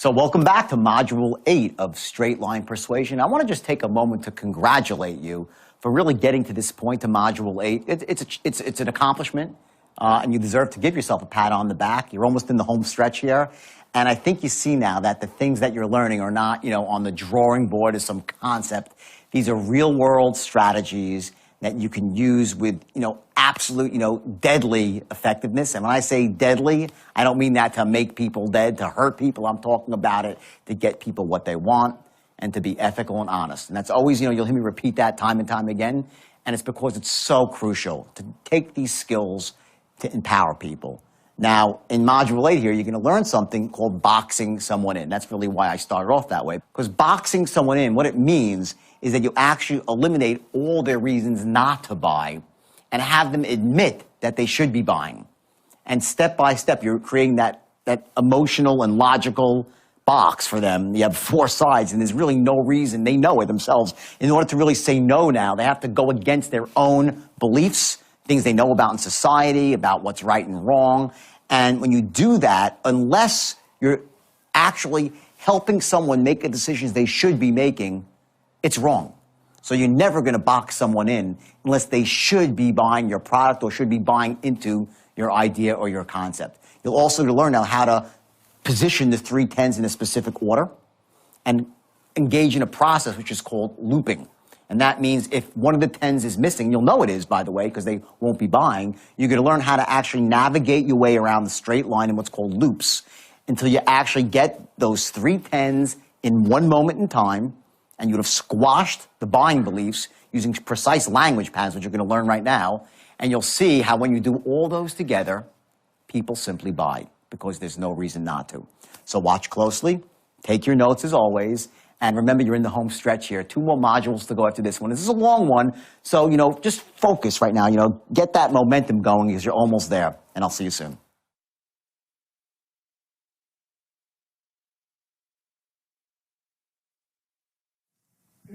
So welcome back to Module 8 of Straight Line Persuasion. I want to just take a moment to congratulate you for really getting to this point to Module 8. It's an accomplishment, and you deserve to give yourself a pat on the back. You're almost in the home stretch here. And I think you see now that the things that you're learning are not, on the drawing board as some concept. These are real-world strategies that you can use with, absolute, deadly effectiveness. And when I say deadly, I don't mean that to make people dead, to hurt people. I'm talking about it to get people what they want and to be ethical and honest. And that's always, you'll hear me repeat that time and time again. And it's because it's so crucial to take these skills to empower people. Now, in Module 8 here, you're going to learn something called boxing someone in. That's really why I started off that way. Because boxing someone in, what it means is that you actually eliminate all their reasons not to buy and have them admit that they should be buying. And step by step, you're creating that emotional and logical box for them. You have 4 sides, and there's really no reason. They know it themselves. In order to really say no now, they have to go against their own beliefs, things they know about in society, about what's right and wrong. And when you do that, unless you're actually helping someone make the decisions they should be making, it's wrong. So you're never going to box someone in unless they should be buying your product or should be buying into your idea or your concept. You'll also learn now how to position the 3 10's in a specific order and engage in a process which is called looping. And that means if one of the 10's is missing, you'll know it is, by the way, because they won't be buying. You're going to learn how to actually navigate your way around the straight line in what's called loops until you actually get those 3 10's in one moment in time, and you would have squashed the buying beliefs using precise language patterns, which you're going to learn right now. And you'll see how when you do all those together, people simply buy because there's no reason not to. So watch closely, take your notes as always, and remember, you're in the home stretch here. 2 more modules to go after this one. This is a long one, so, just focus right now. Get that momentum going because you're almost there, and I'll see you soon.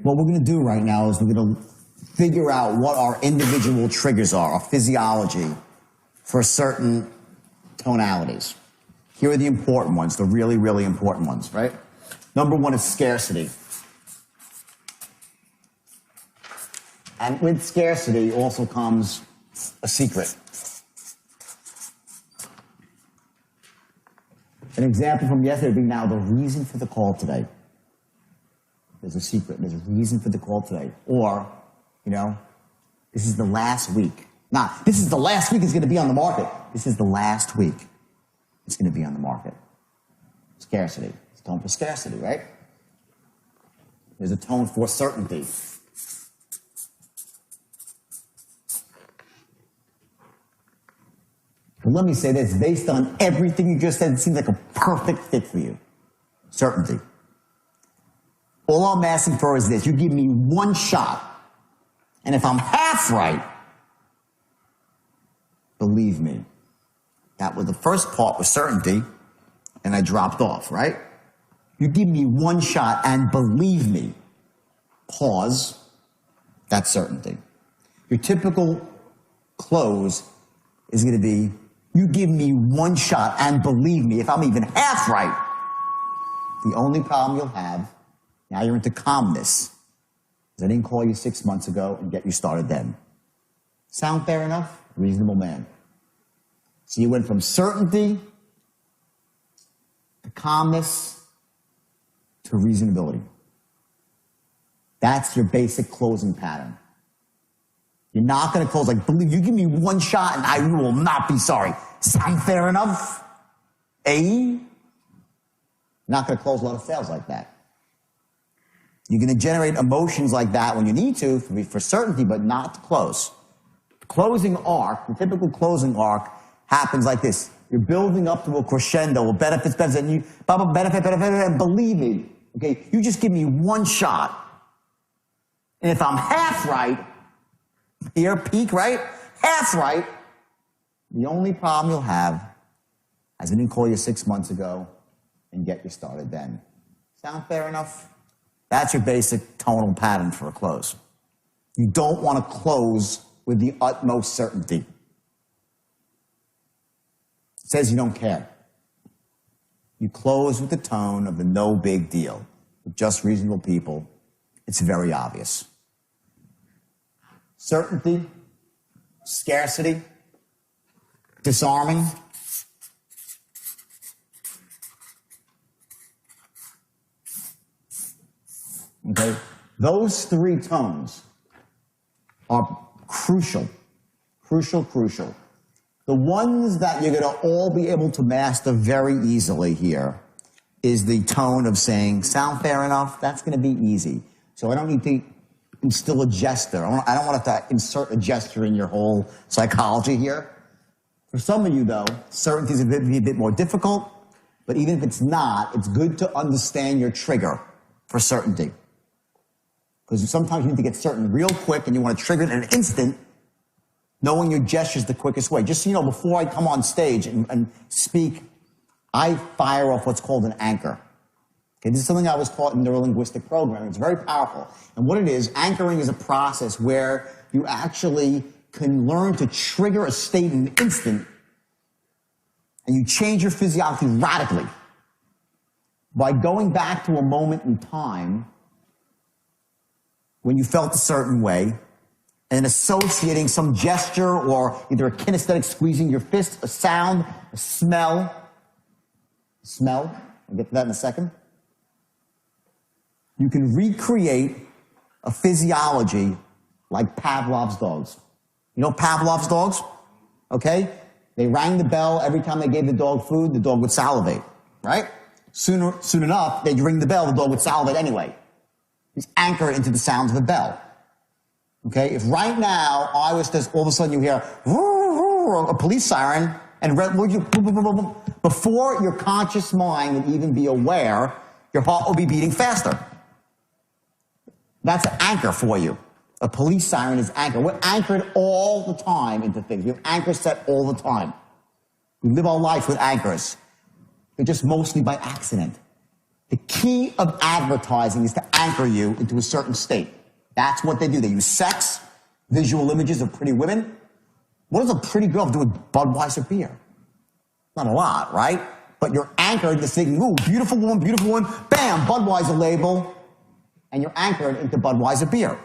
What we're going to do right now is we're going to figure out what our individual triggers are, our physiology, for certain tonalities. Here are the important ones, the really, really important ones, right? Number 1 is scarcity. And with scarcity also comes a secret. An example from yesterday would be now the reason for the call today. There's a secret. There's a reason for the call today. Or, this is the last week. This is the last week it's going to be on the market. This is the last week it's going to be on the market. Scarcity. It's a tone for scarcity, right? There's a tone for certainty. But let me say this, based on everything you just said, it seems like a perfect fit for you. Certainty. All I'm asking for is this. You give me 1 shot, and if I'm half right, believe me. That was the first part was certainty, and I dropped off, right? You give me 1 shot, and believe me, pause, that's certainty. Your typical close is going to be, you give me 1 shot, and believe me, if I'm even half right, the only problem you'll have, now you're into calmness, because I didn't call you 6 months ago and get you started then. Sound fair enough? Reasonable man. So you went from certainty to calmness to reasonability. That's your basic closing pattern. You're not going to close like, believe you give me 1 shot and I will not be sorry. Sound fair enough? You're not going to close a lot of sales like that. You're going to generate emotions like that when you need to for certainty, but not to close. The closing arc, the typical closing arc, happens like this. You're building up to a crescendo, benefits, and you, benefit, and believe me, okay, you just give me 1 shot. And if I'm half right, here, peak, right? Half right, the only problem you'll have is I didn't call you 6 months ago and get you started then. Sound fair enough? That's your basic tonal pattern for a close. You don't want to close with the utmost certainty. It says you don't care. You close with the tone of the no big deal. With just reasonable people, it's very obvious. Certainty, scarcity, disarming. Okay? Those three tones are crucial. Crucial. The ones that you're going to all be able to master very easily here is the tone of saying, sound fair enough? That's going to be easy. So I don't need to instill a gesture. I don't want to insert a gesture in your whole psychology here. For some of you, though, certainty is a bit more difficult, but even if it's not, it's good to understand your trigger for certainty. Because sometimes you need to get certain real quick and you want to trigger it in an instant. Knowing your gesture is the quickest way. Just so you know, before I come on stage and speak, I fire off what's called an anchor. Okay, this is something I was taught in neurolinguistic programming. It's very powerful. And what it is, anchoring is a process where you actually can learn to trigger a state in an instant and you change your physiology radically by going back to a moment in time when you felt a certain way and associating some gesture or either a kinesthetic squeezing your fist, a sound, a smell. I'll get to that in a second. You can recreate a physiology like Pavlov's dogs. You know Pavlov's dogs? Okay? They rang the bell every time they gave the dog food, the dog would salivate, right? Soon enough, they'd ring the bell, the dog would salivate anyway. He's anchored into the sounds of the bell. Okay? If right now I was just, all of a sudden you hear a police siren, and before your conscious mind would even be aware, your heart will be beating faster. That's an anchor for you. A police siren is anchor. We're anchored all the time into things. We have anchors set all the time. We live our life with anchors. They're just mostly by accident. The key of advertising is to anchor you into a certain state. That's what they do. They use sex, visual images of pretty women. What does a pretty girl do with Budweiser beer? Not a lot, right? But you're anchored to thinking, ooh, beautiful woman, bam, Budweiser label, and you're anchored into Budweiser beer.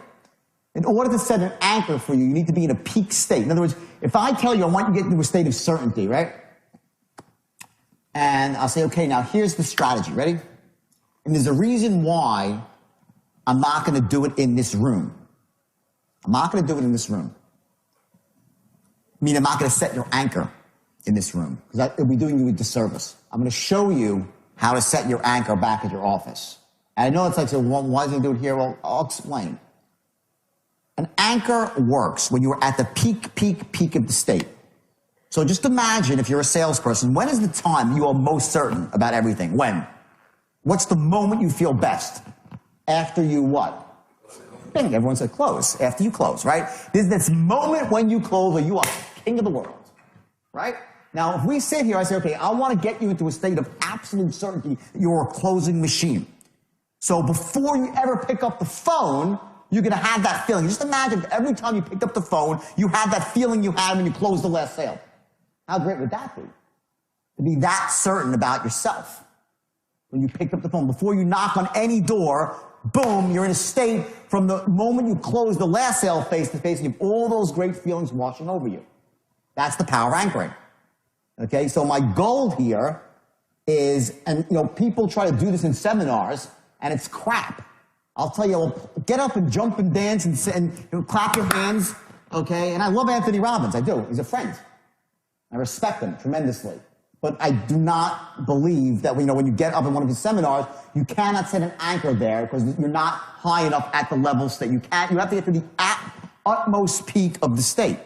In order to set an anchor for you, you need to be in a peak state. In other words, if I tell you I want you to get into a state of certainty, right? And I'll say, okay, now here's the strategy. Ready? And there's a reason why I'm not going to do it in this room. I'm not going to do it in this room. I mean, I'm not going to set your anchor in this room because it'll be doing you a disservice. I'm going to show you how to set your anchor back at your office. And I know it's like, so why does he do it here? Well, I'll explain. An anchor works when you're at the peak of the state. So just imagine if you're a salesperson, when is the time you are most certain about everything? When? What's the moment you feel best? After you what? Bing, everyone said close. After you close, right? There's this moment when you close where you are king of the world, right? Now, if we sit here, I say, okay, I want to get you into a state of absolute certainty that you're a closing machine. So before you ever pick up the phone, you're going to have that feeling. Just imagine if every time you picked up the phone, you had that feeling you had when you closed the last sale. How great would that be? To be that certain about yourself. When you picked up the phone, before you knock on any door, boom, you're in a state from the moment you close the last sale face-to-face, and you have all those great feelings washing over you. That's the power of anchoring. Okay, so my goal here is, and you know, people try to do this in seminars, and it's crap. I'll tell you, well, get up and jump and dance and you know, clap your hands, okay? And I love Anthony Robbins, I do. He's a friend. I respect him tremendously. But I do not believe that, you know, when you get up in one of his seminars, you cannot set an anchor there because you're not high enough at the levels that you can't. You have to get to the utmost peak of the state.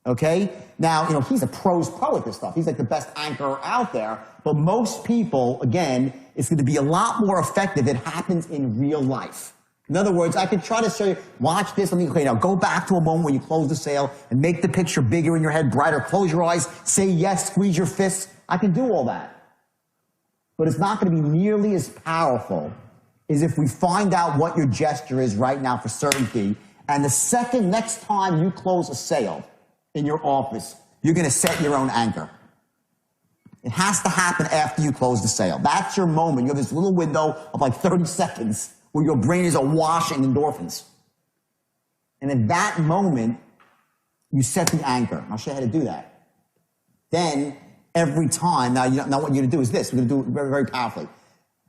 Okay? Now, you know, he's a pro at this stuff. He's like the best anchor out there. But most people, again, it's going to be a lot more effective. It happens in real life. In other words, I could try to show you, watch this. Okay, now go back to a moment when you close the sale and make the picture bigger in your head, brighter. Close your eyes, say yes, squeeze your fists. I can do all that. But it's not going to be nearly as powerful as if we find out what your gesture is right now for certainty. And the next time you close a sale in your office, you're going to set your own anchor. It has to happen after you close the sale. That's your moment. You have this little window of like 30 seconds where your brain is awash in endorphins. And at that moment, you set the anchor. I'll show you how to do that. Then, every time, now what you're going to do is this. We're going to do it very, very powerfully.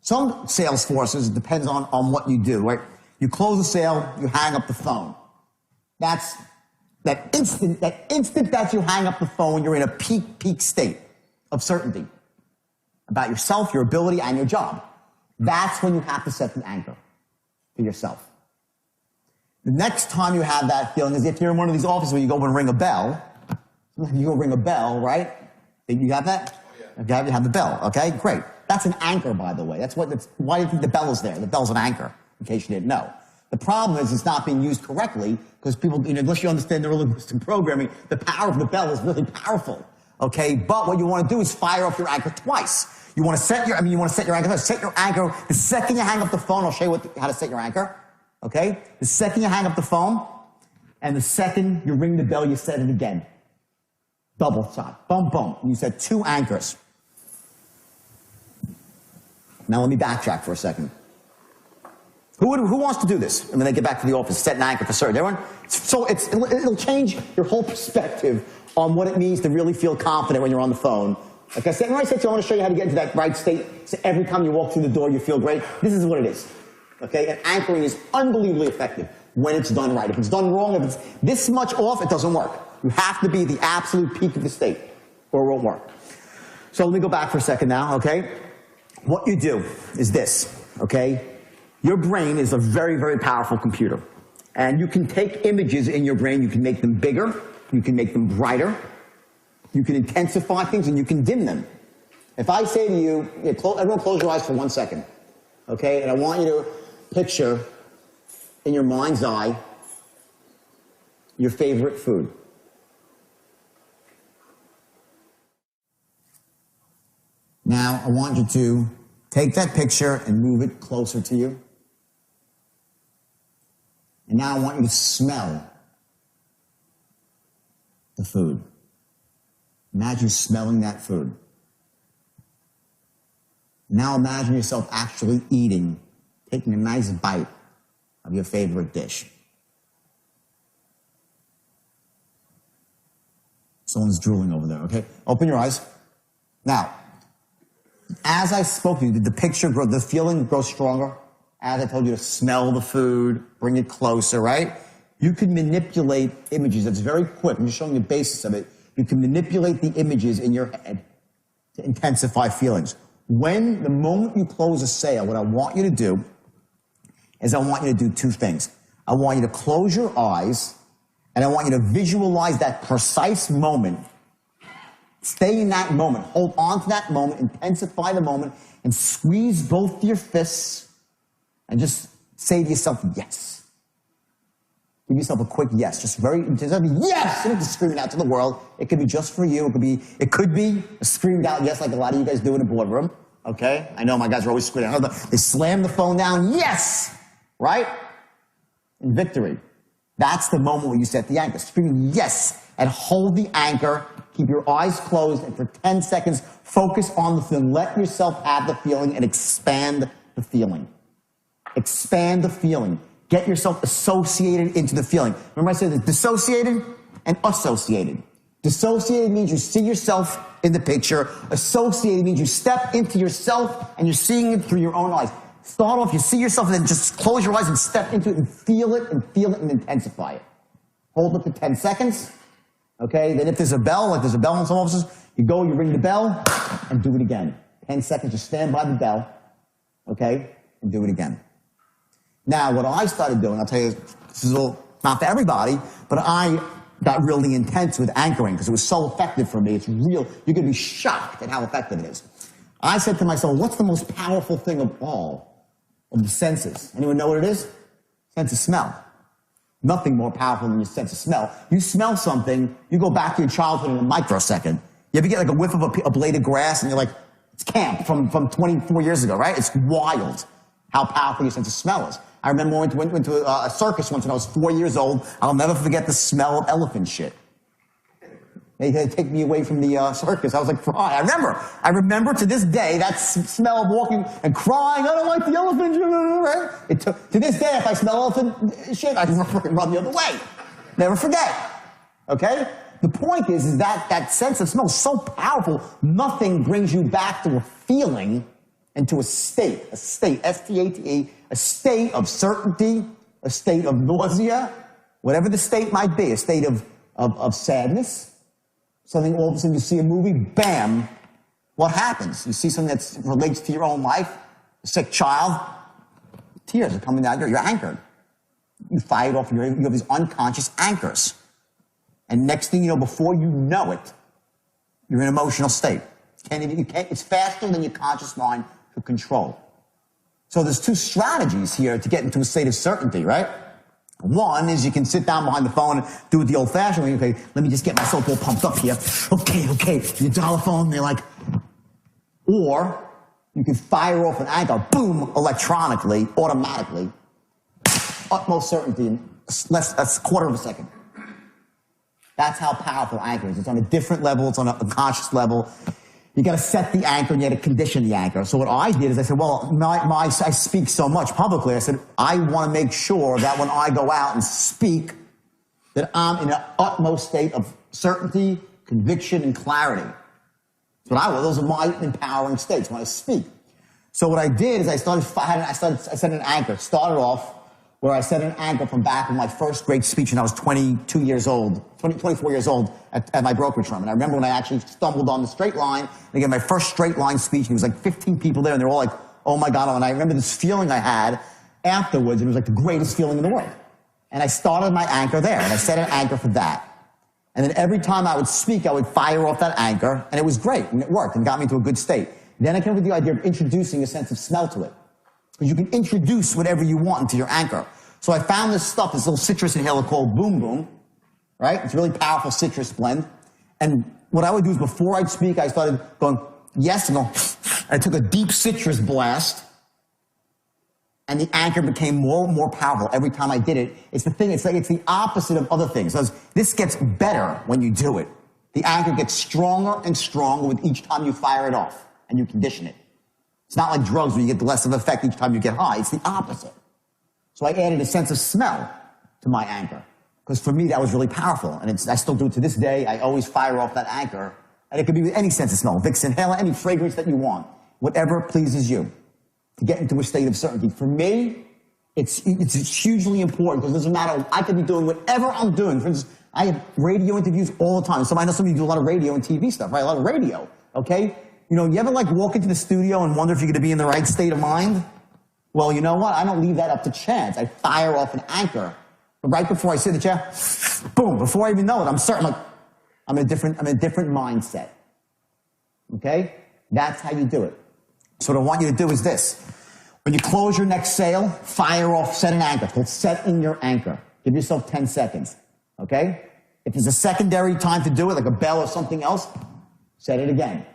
Some sales forces, it depends on what you do, right? You close the sale, you hang up the phone. That's that instant that you hang up the phone, you're in a peak state of certainty about yourself, your ability, and your job. That's when you have to set the anchor for yourself. The next time you have that feeling is if you're in one of these offices where you go and ring a bell. You go ring a bell, right? You have that? Oh, yeah. Okay, you have the bell. Okay, great. That's an anchor, by the way. Why do you think the bell is there? The bell's an anchor, in case you didn't know. The problem is it's not being used correctly because people, unless you understand neurolinguistic programming, the power of the bell is really powerful. Okay, but what you want to do is fire off your anchor twice. You want to set your anchor. Set your anchor the second you hang up the phone. I'll show you how to set your anchor. Okay, the second you hang up the phone, and the second you ring the bell, you set it again. Double shot, boom, boom. And you set 2 anchors. Now let me backtrack for a second. Who wants to do this? And when they get back to the office, set an anchor for certain. Everyone? So it'll change your whole perspective on what it means to really feel confident when you're on the phone. Like I said, when I said to you, I want to show you how to get into that right state. So every time you walk through the door, you feel great. This is what it is. Okay? And anchoring is unbelievably effective when it's done right. If it's done wrong, if it's this much off, it doesn't work. You have to be the absolute peak of the state, or it won't work. So let me go back for a second now, okay? What you do is this, okay? Your brain is a very, very powerful computer. And you can take images in your brain, you can make them bigger, you can make them brighter, you can intensify things, and you can dim them. If I say to you, everyone close your eyes for 1 second, okay? And I want you to picture in your mind's eye your favorite food. Now, I want you to take that picture and move it closer to you. And now I want you to smell the food. Imagine smelling that food. Now imagine yourself actually eating, taking a nice bite of your favorite dish. Someone's drooling over there, okay? Open your eyes. Now, as I spoke to you, did the picture grow, the feeling grow stronger? As I told you to smell the food, bring it closer, right? You can manipulate images. That's very quick. I'm just showing you the basis of it. You can manipulate the images in your head to intensify feelings. The moment you close a sale, what I want you to do is I want you to do 2 things. I want you to close your eyes, and I want you to visualize that precise moment. Stay in that moment. Hold on to that moment. Intensify the moment. And squeeze both your fists and just say to yourself, yes. Give yourself a quick yes. Just yes! You don't have to scream it out to the world. It could be just for you. It could be a screamed out yes like a lot of you guys do in a boardroom. Okay? I know my guys are always screaming out. They slam the phone down. Yes! Right? In victory. That's the moment when you set the anchor. Scream yes and hold the anchor. Keep your eyes closed, and for 10 seconds, focus on the feeling. Let yourself have the feeling and expand the feeling. Expand the feeling. Get yourself associated into the feeling. Remember I said this, dissociated and associated. Dissociated means you see yourself in the picture. Associated means you step into yourself and you're seeing it through your own eyes. Start off, you see yourself, and then just close your eyes and step into it and feel it and intensify it. Hold it for 10 seconds. Okay, then if there's a bell, like there's a bell in some offices, you go, you ring the bell, and do it again. 10 seconds, just stand by the bell, okay, and do it again. Now, what I started doing, I'll tell you, this is all not for everybody, but I got really intense with anchoring because it was so effective for me. It's real. You're going to be shocked at how effective it is. I said to myself, what's the most powerful thing of all of the senses? Anyone know what it is? Sense of smell. Nothing more powerful than your sense of smell. You smell something, you go back to your childhood in a microsecond. You ever get like a whiff of a blade of grass and you're like, it's camp from 24 years ago, right? It's wild how powerful your sense of smell is. I remember I went to a circus once when I was 4 years old. I'll never forget the smell of elephant shit. They had to take me away from the circus. I was like crying. I remember to this day that smell of walking and crying. I don't like the elephant. Right? To this day, if I smell elephant shit, I fucking run the other way. Never forget. Okay? The point is that sense of smell is so powerful, nothing brings you back to a feeling and to a state, S-T-A-T-E, a state of certainty, a state of nausea, whatever the state might be, a state of sadness. Something, all of a sudden you see a movie, bam, what happens? You see something that relates to your own life, a sick child, tears are coming down, you're anchored. You fire it off, you have these unconscious anchors. And next thing you know, before you know it, you're in an emotional state. It's faster than your conscious mind could control. So there's two strategies here to get into a state of certainty, right? One is you can sit down behind the phone and do it the old-fashioned way. Okay, let me just get myself all pumped up here. Okay. You dial the phone, they're like... Or you can fire off an anchor, boom, electronically, automatically. Utmost certainty in a quarter of a second. That's how powerful anchor is. It's on a different level. It's on a conscious level. You got to set the anchor and you got to condition the anchor. So what I did is I said, well, I speak so much publicly. I said, I want to make sure that when I go out and speak, that I'm in an utmost state of certainty, conviction, and clarity. Those are my empowering states when I speak. So what I did is I set an anchor. Started off where I set an anchor from back in my first great speech when I was 24 years old at my brokerage firm. And I remember when I actually stumbled on the straight line, and I gave my first straight line speech, and there was like 15 people there, and they're all like, oh my God. And I remember this feeling I had afterwards, and it was like the greatest feeling in the world. And I started my anchor there, and I set an anchor for that. And then every time I would speak, I would fire off that anchor, and it was great, and it worked, and got me to a good state. Then I came up with the idea of introducing a sense of smell to it. Because you can introduce whatever you want into your anchor. So I found this little citrus inhaler called Boom Boom, right? It's a really powerful citrus blend. And what I would do is before I'd speak, I started going, yes, and I took a deep citrus blast, and the anchor became more and more powerful every time I did it. It's the opposite of other things. This gets better when you do it. The anchor gets stronger and stronger with each time you fire it off and you condition it. It's not like drugs where you get less of effect each time you get high. It's the opposite. So I added a sense of smell to my anchor. Because for me, that was really powerful. And I still do it to this day. I always fire off that anchor. And it could be with any sense of smell. Vicks inhaler, any fragrance that you want. Whatever pleases you. To get into a state of certainty. For me, it's hugely important. Because it doesn't matter. I could be doing whatever I'm doing. For instance, I have radio interviews all the time. I know some of you do a lot of radio and TV stuff, right? A lot of radio, okay? You know, you ever walk into the studio and wonder if you're going to be in the right state of mind? Well, you know what? I don't leave that up to chance. I fire off an anchor. But right before I sit in the chair, boom, before I even know it, I'm certain, I'm in a different mindset. Okay? That's how you do it. So what I want you to do is this. When you close your next sale, fire off, set an anchor. It's called setting your anchor. Give yourself 10 seconds. Okay? If there's a secondary time to do it, like a bell or something else, set it again.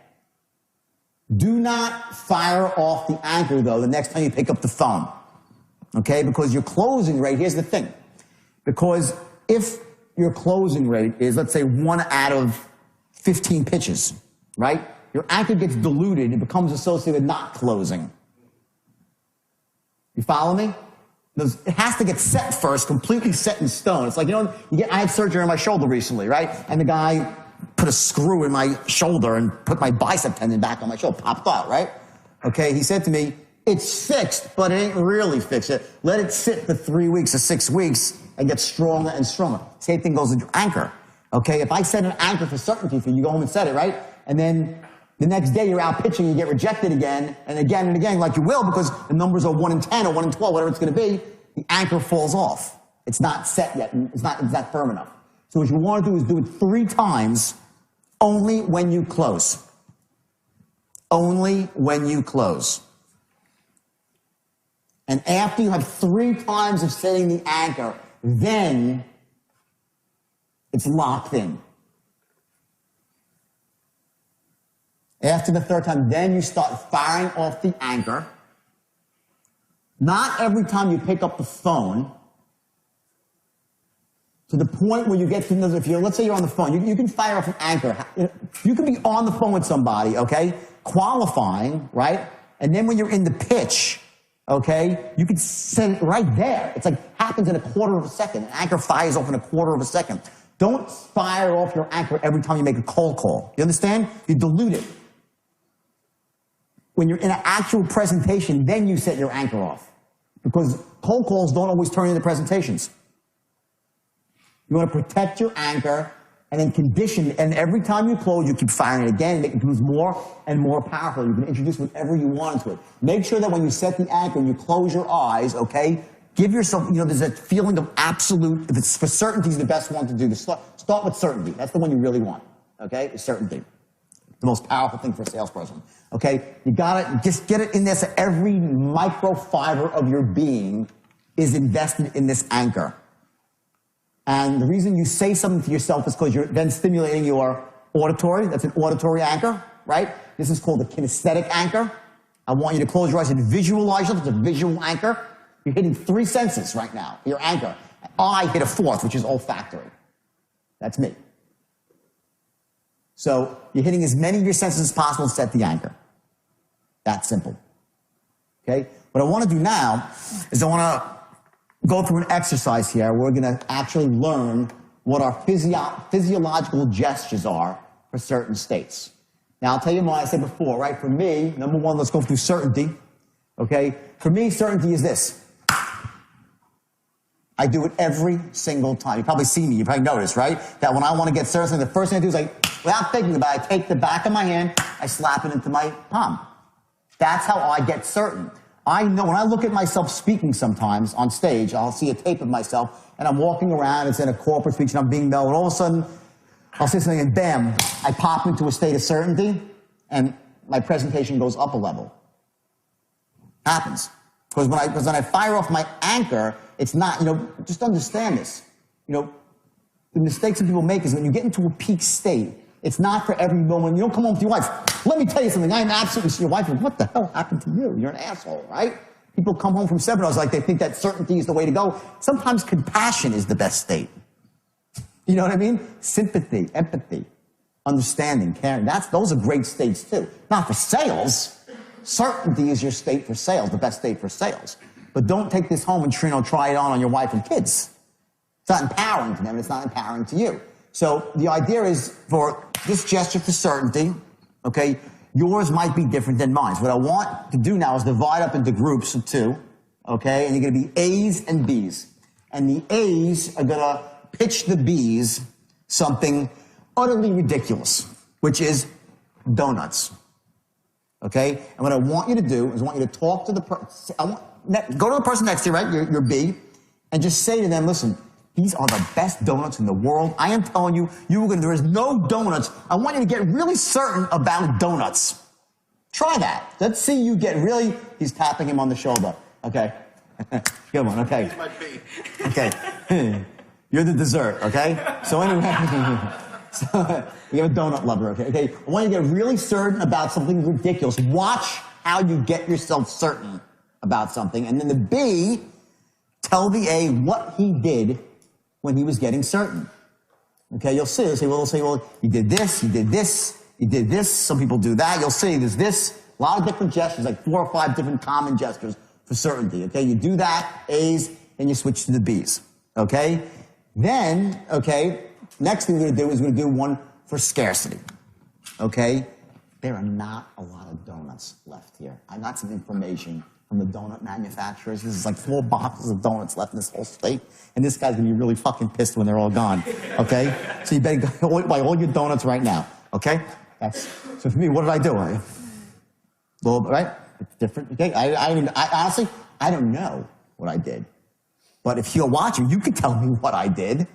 Do not fire off the anchor, though, the next time you pick up the phone. Okay? Because your closing rate, here's the thing. Because if your closing rate is, let's say, 1 out of 15 pitches, right? Your anchor gets diluted. It becomes associated with not closing. You follow me? It has to get set first, completely set in stone. It's like, I had surgery on my shoulder recently, right? And the guy put a screw in my shoulder and put my bicep tendon back on my shoulder, popped out, right? Okay, he said to me, it's fixed, but it ain't really fixed. Let it sit for 3 weeks or 6 weeks and get stronger and stronger. Same thing goes with your anchor, okay? If I set an anchor for certainty for you, you go home and set it, right? And then the next day you're out pitching, you get rejected again and again, like you will, because the numbers are 1 in 10 or 1 in 12, whatever it's going to be, the anchor falls off. It's not set yet. It's not firm enough. So what you want to do is do it 3 times only when you close. Only when you close. And after you have 3 times of setting the anchor, then it's locked in. After the 3rd time, then you start firing off the anchor. Not every time you pick up the phone. to the point where you get to, if you're, let's say you're on the phone, you can fire off an anchor. You can be on the phone with somebody, okay, qualifying, right? And then when you're in the pitch, okay, you can set it right there. It's like happens in a quarter of a second. An anchor fires off in a quarter of a second. Don't fire off your anchor every time you make a cold call. You understand? You dilute it. When you're in an actual presentation, then you set your anchor off. Because cold calls don't always turn into presentations. You want to protect your anchor and then condition, and every time you close, you keep firing it again, it becomes more and more powerful. You can introduce whatever you want into it. Make sure that when you set the anchor and you close your eyes, okay, give yourself, there's that feeling of absolute, if it's for certainty is the best one to do. Start with certainty. That's the one you really want, okay, is certainty. The most powerful thing for a salesperson, okay? You gotta just get it in there so every microfiber of your being is invested in this anchor. And the reason you say something to yourself is because you're then stimulating your auditory. That's an auditory anchor, right? This is called a kinesthetic anchor. I want you to close your eyes and visualize it. It's a visual anchor. You're hitting 3 senses right now, your anchor. I hit a 4th, which is olfactory. That's me. So you're hitting as many of your senses as possible to set the anchor. That's simple. Okay? What I want to do now is I want to go through an exercise here. We're going to actually learn what our physiological gestures are for certain states. Now, I'll tell you what I said before, right? For me, number one, let's go through certainty. Okay? For me, certainty is this. I do it every single time. You probably see me. You probably notice, right? That when I want to get certain, the first thing I do is without thinking about it, I take the back of my hand, I slap it into my palm. That's how I get certain. I know when I look at myself speaking sometimes on stage, I'll see a tape of myself, and I'm walking around, it's in a corporate speech, and I'm being known, and all of a sudden, I'll say something, and bam, I pop into a state of certainty, and my presentation goes up a level. Happens. Because when I fire off my anchor, it's not, just understand this. The mistakes that people make is when you get into a peak state, it's not for every moment. You don't come home to your wife. Let me tell you something. I am absolutely your wife. What the hell happened to you? You're an asshole, right? People come home from seminars like they think that certainty is the way to go. Sometimes compassion is the best state. You know what I mean? Sympathy, empathy, understanding, caring. Those are great states too. Not for sales. Certainty is your state for sales, the best state for sales. But don't take this home and try it on your wife and kids. It's not empowering to them, and it's not empowering to you. So the idea is for this gesture for certainty, okay, yours might be different than mine. So what I want to do now is divide up into groups of 2, okay, and you're going to be A's and B's. And the A's are going to pitch the B's something utterly ridiculous, which is donuts. Okay? And what I want you to do is I want you to talk to the person, go to the person next to you, right, your B, and just say to them, listen, these are the best donuts in the world. I am telling you, there is no donuts. I want you to get really certain about donuts. Try that. Let's see you get really, he's tapping him on the shoulder. Okay. Good one, okay. Here's my B. Okay. You're the dessert, okay? So anyway, you're a donut lover, okay? I want you to get really certain about something ridiculous. Watch how you get yourself certain about something. And then the B, tell the A what he did when he was getting certain. Okay, you'll see. They'll say, well, he did this, he did this, he did this. Some people do that. You'll see there's this, a lot of different gestures, like 4 or 5 different common gestures for certainty. Okay, you do that, A's, and you switch to the B's. Okay? Then, next thing we're going to do is we're going to do one for scarcity. Okay? There are not a lot of donuts left here. I got some information from the donut manufacturers. This is like 4 boxes of donuts left in this whole state. And this guy's going to be really fucking pissed when they're all gone. Okay? So you better go buy all your donuts right now. Okay? So for me, what did I do? Well, right? It's different. Okay? I honestly, I don't know what I did. But if you're watching, you can tell me what I did.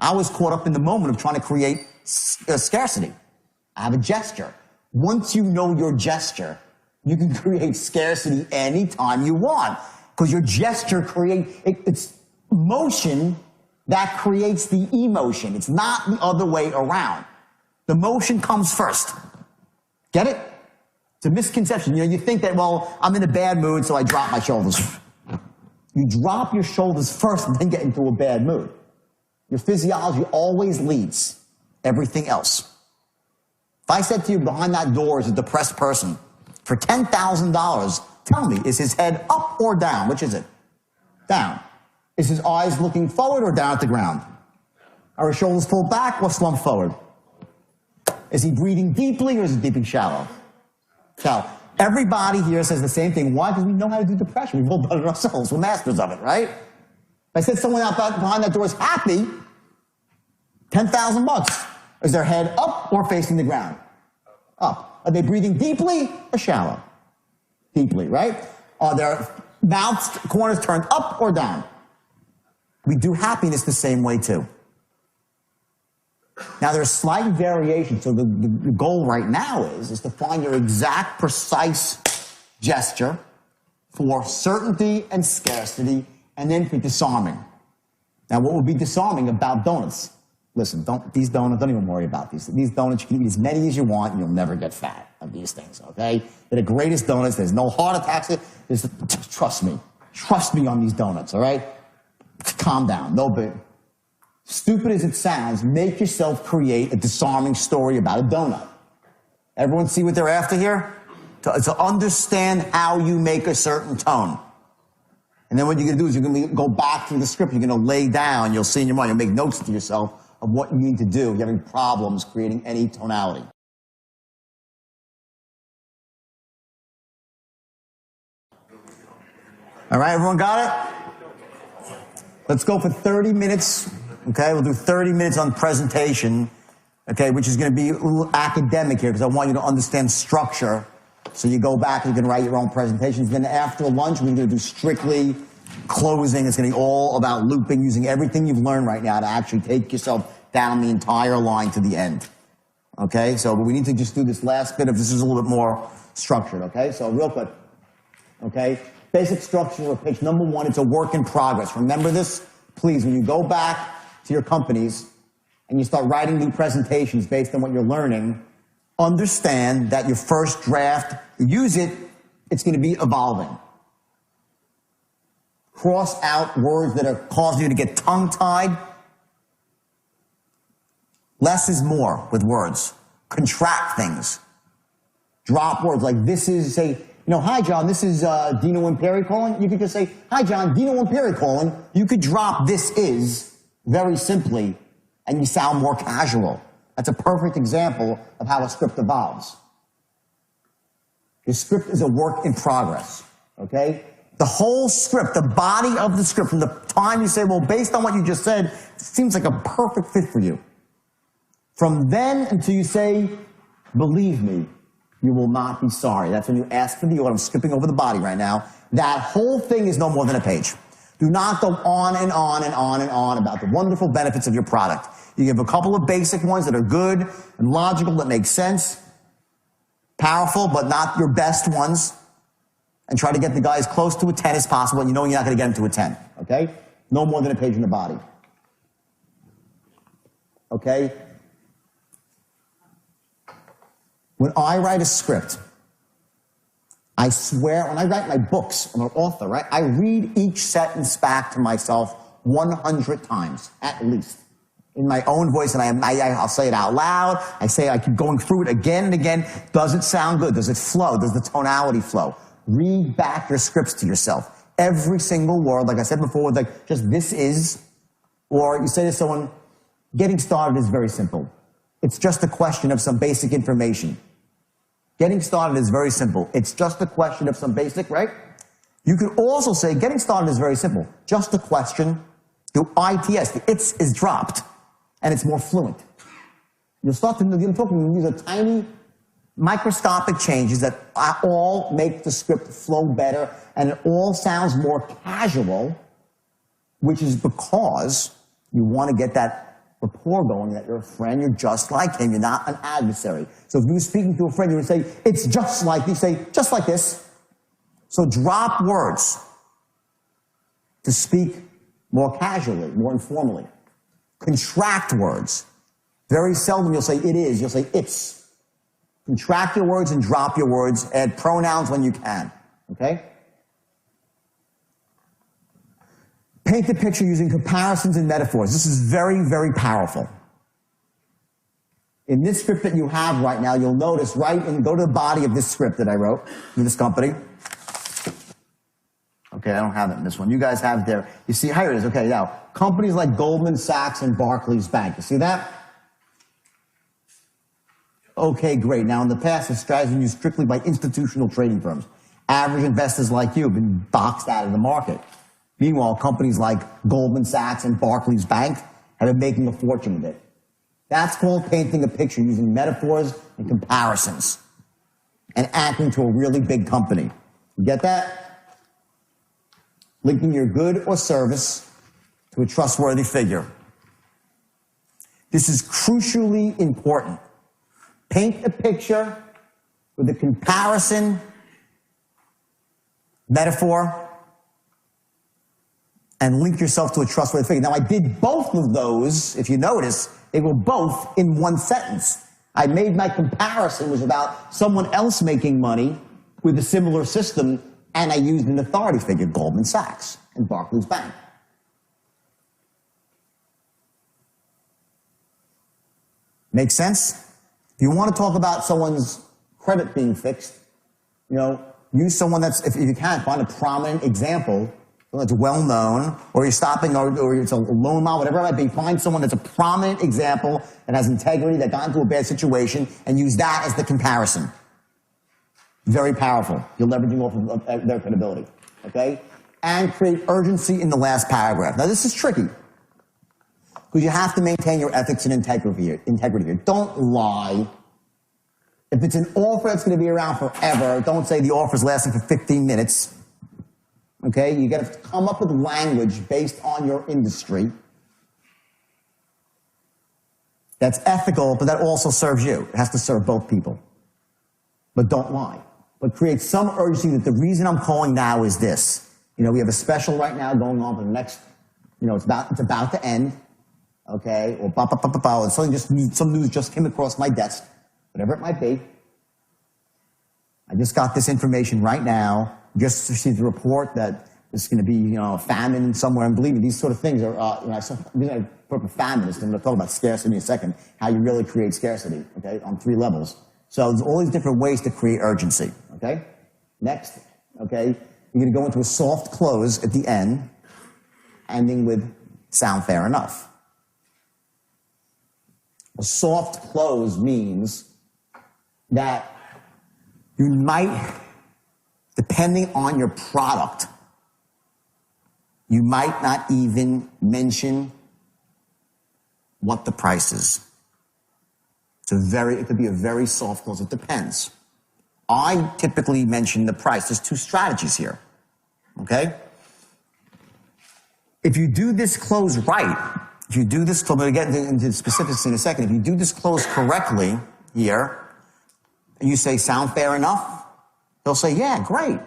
I was caught up in the moment of trying to create scarcity. I have a gesture. Once you know your gesture, you can create scarcity anytime you want. Because your gesture it's motion that creates the emotion. It's not the other way around. The motion comes first. Get it? It's a misconception. You think that, well, I'm in a bad mood, so I drop my shoulders. You drop your shoulders first and then get into a bad mood. Your physiology always leads everything else. If I said to you behind that door is a depressed person, for $10,000, tell me, is his head up or down? Which is it? Down. Is his eyes looking forward or down at the ground? Are his shoulders pulled back or slumped forward? Is he breathing deeply or is he breathing shallow? Shallow. Everybody here says the same thing. Why? Because we know how to do depression. We've all done it ourselves. We're masters of it, right? If I said someone out behind that door is happy, $10,000. Is their head up or facing the ground? Up. Are they breathing deeply or shallow? Deeply, right? Are their mouth corners turned up or down? We do happiness the same way too. Now there's slight variation, so the goal right now is to find your exact precise gesture for certainty and scarcity, and then for disarming. Now what would be disarming about donuts? Listen, these donuts, don't even worry about these. These donuts, you can eat as many as you want, and you'll never get fat of these things, okay? They're the greatest donuts. There's no heart attacks. Trust me. Trust me on these donuts, all right? Calm down. No big. Stupid as it sounds, make yourself create a disarming story about a donut. Everyone see what they're after here? To understand how you make a certain tone. And then what you're going to do is you're going to go back to the script. You're going to lay down. You'll see in your mind. You'll make notes to yourself of what you need to do if you're having problems creating any tonality. All right, everyone got it? Let's go for 30 minutes. Okay, we'll do 30 minutes on presentation, okay, which is going to be a little academic here because I want you to understand structure. So you go back and you can write your own presentations. Then after lunch, we're going to do strictly closing. It's going to be all about looping, using everything you've learned right now to actually take yourself down the entire line to the end. Okay, so we need to just do this last bit of this is a little bit more structured, okay? So real quick, okay? Basic structure of pitch. Number one, it's a work in progress. Remember this, please, when you go back to your companies and you start writing new presentations based on what you're learning, understand that your first draft, use it, it's going to be evolving. Cross out words that are causing you to get tongue-tied. Less is more with words. Contract things. Drop words like this is, say, hi, John, this is Dino Imperi calling. You could just say, hi, John, Dino Imperi calling. You could drop this is very simply, and you sound more casual. That's a perfect example of how a script evolves. Your script is a work in progress, okay? The whole script, the body of the script, from the time you say, well, based on what you just said, it seems like a perfect fit for you. From then until you say, believe me, you will not be sorry. That's when you ask for the order. I'm skipping over the body right now. That whole thing is no more than a page. Do not go on and on and on and on about the wonderful benefits of your product. You give a couple of basic ones that are good and logical, that make sense, powerful, but not your best ones, and try to get the guy as close to a 10 as possible, and you know you're not going to get him to a 10, okay? No more than a page in the body. Okay? When I write a script, I swear, when I write my books, I'm an author, right? I read each sentence back to myself 100 times, at least, in my own voice, and I'll say it out loud. I keep going through it again and again. Does it sound good? Does it flow? Does the tonality flow? Read back your scripts to yourself. Every single word, like I said before, like just this is, or you say to someone, getting started is very simple. It's just a question of some basic information. Getting started is very simple. It's just a question of some basic, right? You could also say, getting started is very simple. Just a question, the ITS, the it's is dropped, and it's more fluent. You'll start to, you're talking, these are tiny, microscopic changes that all make the script flow better, and it all sounds more casual, which is because you want to get that rapport going, that you're a friend, you're just like him, you're not an adversary. So if you were speaking to a friend, you would say, it's just like, you say, just like this. So drop words to speak more casually, more informally. Contract words. Very seldom you'll say it is, you'll say it's. Contract your words and drop your words. Add pronouns when you can, okay? Paint the picture using comparisons and metaphors. This is very, very powerful. In this script that you have right now, you'll notice go to the body of this script that I wrote for this company. Okay, I don't have it in this one. You guys have it there. You see, here it is. Okay, now, companies like Goldman Sachs and Barclays Bank. You see that? Okay, great. Now, in the past, this strategy was used strictly by institutional trading firms. Average investors like you have been boxed out of the market. Meanwhile, companies like Goldman Sachs and Barclays Bank have been making a fortune with it. That's called painting a picture using metaphors and comparisons and acting to a really big company. You get that? Linking your good or service to a trustworthy figure. This is crucially important. Paint a picture with a comparison, metaphor, and link yourself to a trustworthy figure. Now, I did both of those, if you notice, they were both in one sentence. I made my comparison was about someone else making money with a similar system, and I used an authority figure, Goldman Sachs and Barclays Bank. Make sense? If you want to talk about someone's credit being fixed, use someone that's, if you can, find a prominent example that's well known, or you're stopping, or it's a loan model, whatever it might be. Find someone that's a prominent example that has integrity, that got into a bad situation, and use that as the comparison. Very powerful. You're leveraging off of their credibility. Okay? And create urgency in the last paragraph. Now, this is tricky, because you have to maintain your ethics and integrity here. Don't lie. If it's an offer that's going to be around forever, don't say the offer's lasting for 15 minutes. Okay? You got to come up with language based on your industry that's ethical, but that also serves you. It has to serve both people. But don't lie. But create some urgency that the reason I'm calling now is this. We have a special right now going on for the next, it's about to end. Okay? Or and some news just came across my desk, whatever it might be. I just got this information right now. Just received a report that there's going to be, a famine somewhere. And believe me, these sort of things are, I put up famine. I'm going to talk about scarcity in a second, how you really create scarcity, okay, on 3 levels. So there's all these different ways to create urgency, okay? Next, okay, you're going to go into a soft close at the end, ending with sound fair enough. A soft close means that you might, depending on your product, you might not even mention what the price is. It could be a very soft close. It depends. I typically mention the price. There's 2 strategies here. Okay? If you do this close right, I'm going to get into specifics in a second. If you do this close correctly here, and you say, sound fair enough? They'll say, yeah, great.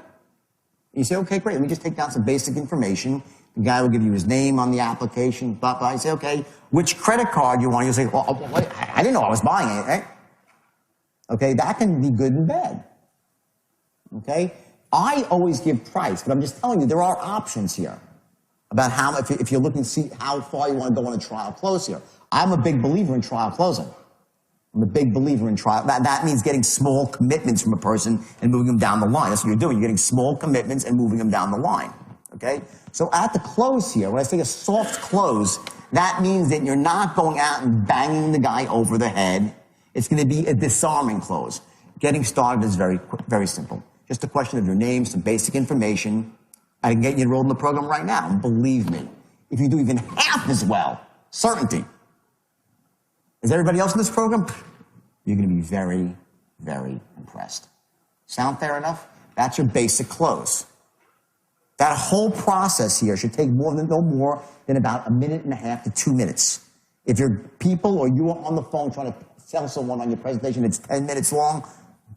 You say, okay, great. Let me just take down some basic information. The guy will give you his name on the application. Blah, blah. You say, okay, which credit card you want? You say, well, I didn't know I was buying it, right? Okay, that can be good and bad. Okay? I always give price, but I'm just telling you, there are options here about how, if you're looking to see how far you want to go on a trial close here. I'm a big believer in trial closing. I'm a big believer in trial. That means getting small commitments from a person and moving them down the line. That's what you're doing. You're getting small commitments and moving them down the line. Okay? So at the close here, when I say a soft close, that means that you're not going out and banging the guy over the head. It's going to be a disarming close. Getting started is very, very simple. Just a question of your name, some basic information. I can get you enrolled in the program right now. And believe me, if you do even half as well, certainty, as everybody else in this program, you're going to be very, very impressed. Sound fair enough? That's your basic close. That whole process here should take no more than about 1.5 minutes to 2 minutes. If your people or you are on the phone trying to sell someone on your presentation that's 10 minutes long,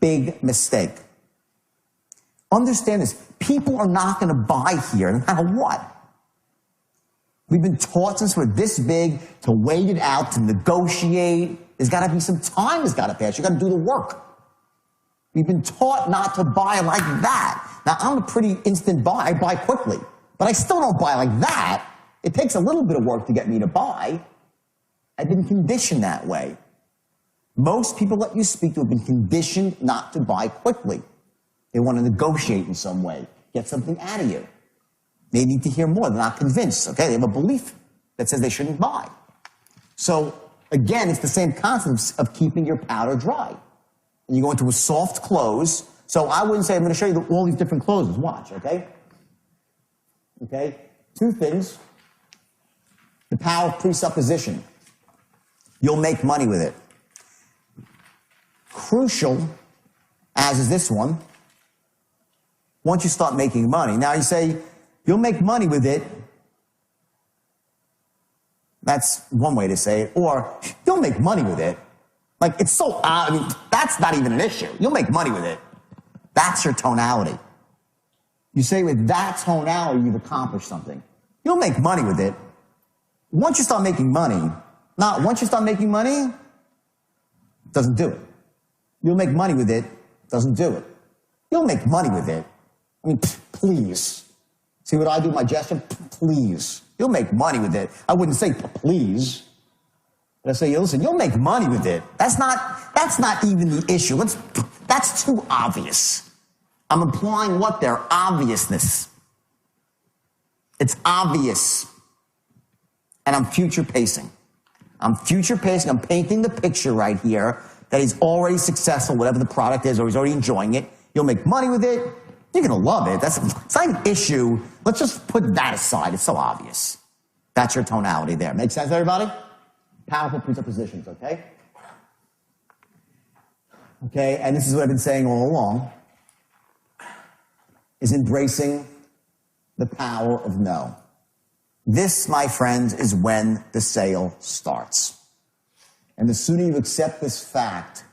big mistake. Understand this. People are not going to buy here no matter what. We've been taught since we're this big to wait it out, to negotiate. There's got to be some time that's got to pass. You've got to do the work. We've been taught not to buy like that. Now, I'm a pretty instant buy. I buy quickly. But I still don't buy like that. It takes a little bit of work to get me to buy. I've been conditioned that way. Most people that you speak to have been conditioned not to buy quickly. They want to negotiate in some way, get something out of you. They need to hear more. They're not convinced, okay? They have a belief that says they shouldn't buy. So, again, it's the same concept of keeping your powder dry. And you go into a soft close. So I wouldn't say, I'm going to show you all these different closes. Watch, okay? Okay? Two things. The power of presupposition. You'll make money with it. Crucial, as is this one, once you start making money. Now you say, you'll make money with it. That's one way to say it. Or, you'll make money with it. Like, it's so odd. I mean, that's not even an issue. You'll make money with it. That's your tonality. You say with that tonality, you've accomplished something. You'll make money with it. Once you start making money, once you start making money, doesn't do it. You'll make money with it, doesn't do it. You'll make money with it. I mean, please. See what I do, my gesture? Please. You'll make money with it. I wouldn't say please. But I say, listen, you'll make money with it. That's not even the issue. That's too obvious. I'm implying what there? Obviousness. It's obvious. And I'm future pacing. I'm future pacing. I'm painting the picture right here that he's already successful, whatever the product is, or he's already enjoying it. You'll make money with it. You're going to love it. It's not an issue. Let's just put that aside. It's so obvious. That's your tonality there. Make sense, everybody? Powerful presuppositions, okay? Okay, and this is what I've been saying all along, is embracing the power of no. This, my friends, is when the sale starts. And the sooner you accept this fact,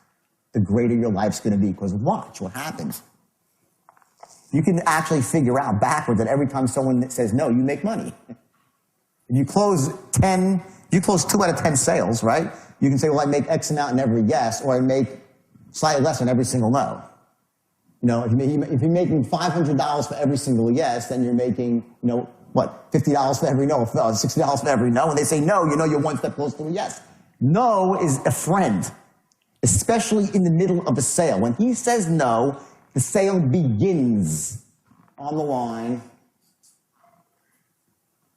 the greater your life's going to be. Because watch what happens. You can actually figure out backwards that every time someone says no, you make money. If you close 2 out of 10 sales, right? You can say, well, I make X amount in every yes, or I make slightly less on every single no. You know, if you're making $500 for every single yes, then you're making, you know, what, $50 for every no, $60 for every no. When they say no, you know you're one step closer to a yes. No is a friend, especially in the middle of a sale. When he says no, the sale begins on the line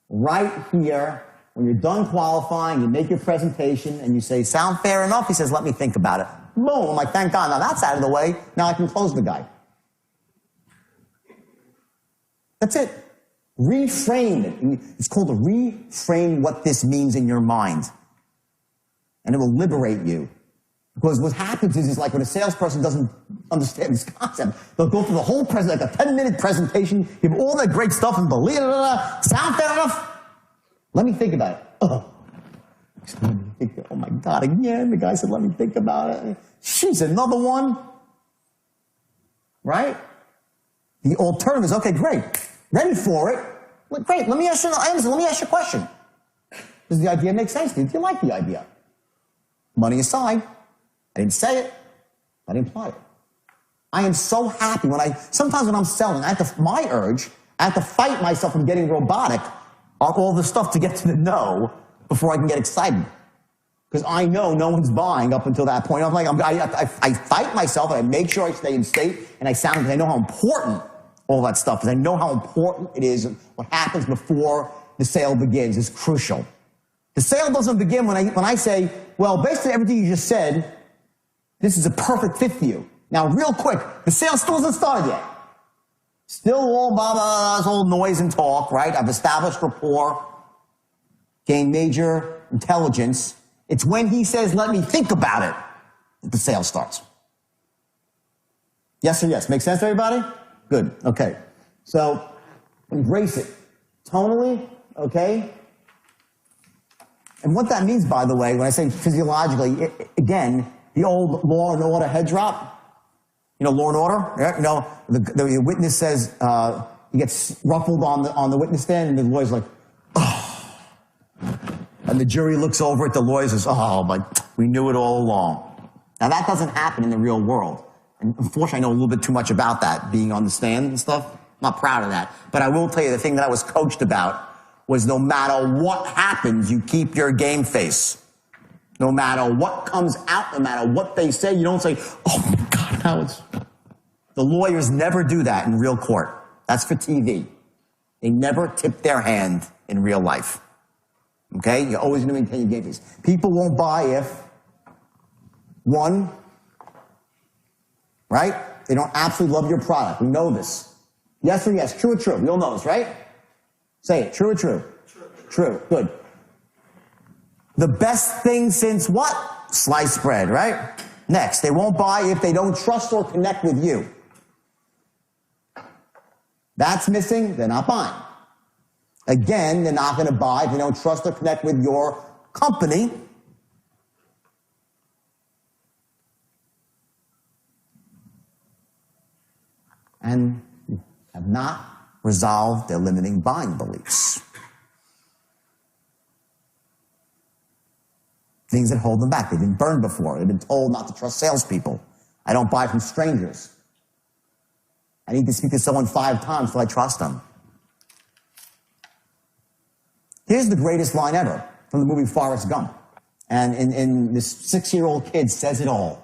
right here. When you're done qualifying, you make your presentation, and you say, sound fair enough? He says, let me think about it. Boom, I'm like, thank God, now that's out of the way. Now I can close the guy. That's it. Reframe it. It's called to reframe what this means in your mind. And it will liberate you. Because what happens is like when a salesperson doesn't understand this concept, they'll go through the whole like a 10-minute presentation, give all that great stuff and believe it, sound fair enough? Let me think about it. Oh my God, again, the guy said, let me think about it. She's another one. Right? The alternative is, okay, great. Ready for it. Great, let me ask you a question. Does the idea make sense to you? Do you like the idea? Money aside, I didn't say it, I didn't imply it. I am so happy sometimes when I'm selling, my urge, I have to fight myself from getting robotic on all the stuff to get to the no before I can get excited. Because I know no one's buying up until that point. I fight myself, and I make sure I stay in state, and I know how important all that stuff is. I know how important it is. What happens before the sale begins is crucial. The sale doesn't begin when I say, well, based on everything you just said, this is a perfect fit for you. Now, real quick, the sale still hasn't started yet. Still all blah, blah, blah, all noise and talk, right? I've established rapport, gained major intelligence. It's when he says, let me think about it, that the sale starts. Yes or yes? Make sense, everybody? Good. Okay. So, embrace it. Tonally, okay? And what that means, by the way, when I say physiologically, again, the old Law and Order head drop. You know, Law and Order? Yeah, you know, the witness says, he gets ruffled on the witness stand, and the lawyer's like, oh. And the jury looks over at the lawyer and says, oh, but we knew it all along. Now, that doesn't happen in the real world. And unfortunately, I know a little bit too much about that, being on the stand and stuff. I'm not proud of that. But I will tell you the thing that I was coached about was no matter what happens, you keep your game face. No matter what comes out, no matter what they say, you don't say, oh my God, now it's... The lawyers never do that in real court. That's for TV. They never tip their hand in real life. Okay? You're always going to maintain your game face. People won't buy if, one, right? They don't absolutely love your product. We know this. Yes or yes? True or true? We all know this, right? Say it. True or true? True. True. Good. The best thing since what? Sliced bread, right? Next, they won't buy if they don't trust or connect with you. That's missing, they're not buying. Again, they're not going to buy if they don't trust or connect with your company. And have not resolved their limiting buying beliefs. Things that hold them back. They've been burned before. They've been told not to trust salespeople. I don't buy from strangers. I need to speak to someone 5 times till I trust them. Here's the greatest line ever from the movie Forrest Gump. And in this 6-year-old kid says it all.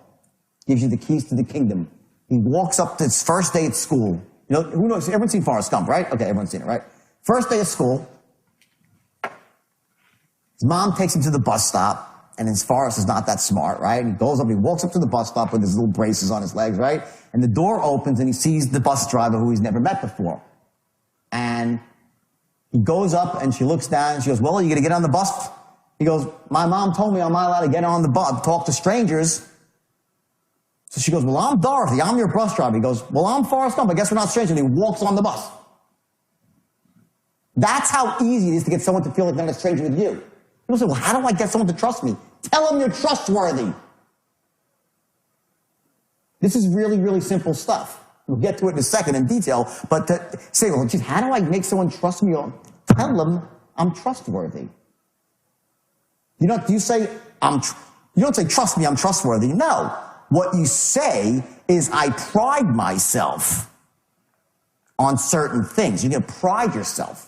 Gives you the keys to the kingdom. He walks up to his first day at school. You know, who knows? Everyone's seen Forrest Gump, right? Okay, everyone's seen it, right? First day of school. His mom takes him to the bus stop. And his Forrest is not that smart, right? He goes up, he walks up to the bus stop with his little braces on his legs, right? And the door opens and he sees the bus driver who he's never met before. And he goes up and she looks down and she goes, well, are you going to get on the bus? He goes, my mom told me I'm not allowed to get on the bus, talk to strangers. So she goes, well, I'm Dorothy, I'm your bus driver. He goes, well, I'm Forrest Gump, I guess we're not strangers. And he walks on the bus. That's how easy it is to get someone to feel like they're not a stranger with you. People say, well, how do I get someone to trust me? Tell them you're trustworthy. This is really, really simple stuff. We'll get to it in a second in detail, but to say, well, geez, how do I make someone trust me? Or tell them I'm trustworthy. You don't say, you don't say, trust me, I'm trustworthy. No. What you say is, I pride myself on certain things. You're going to pride yourself.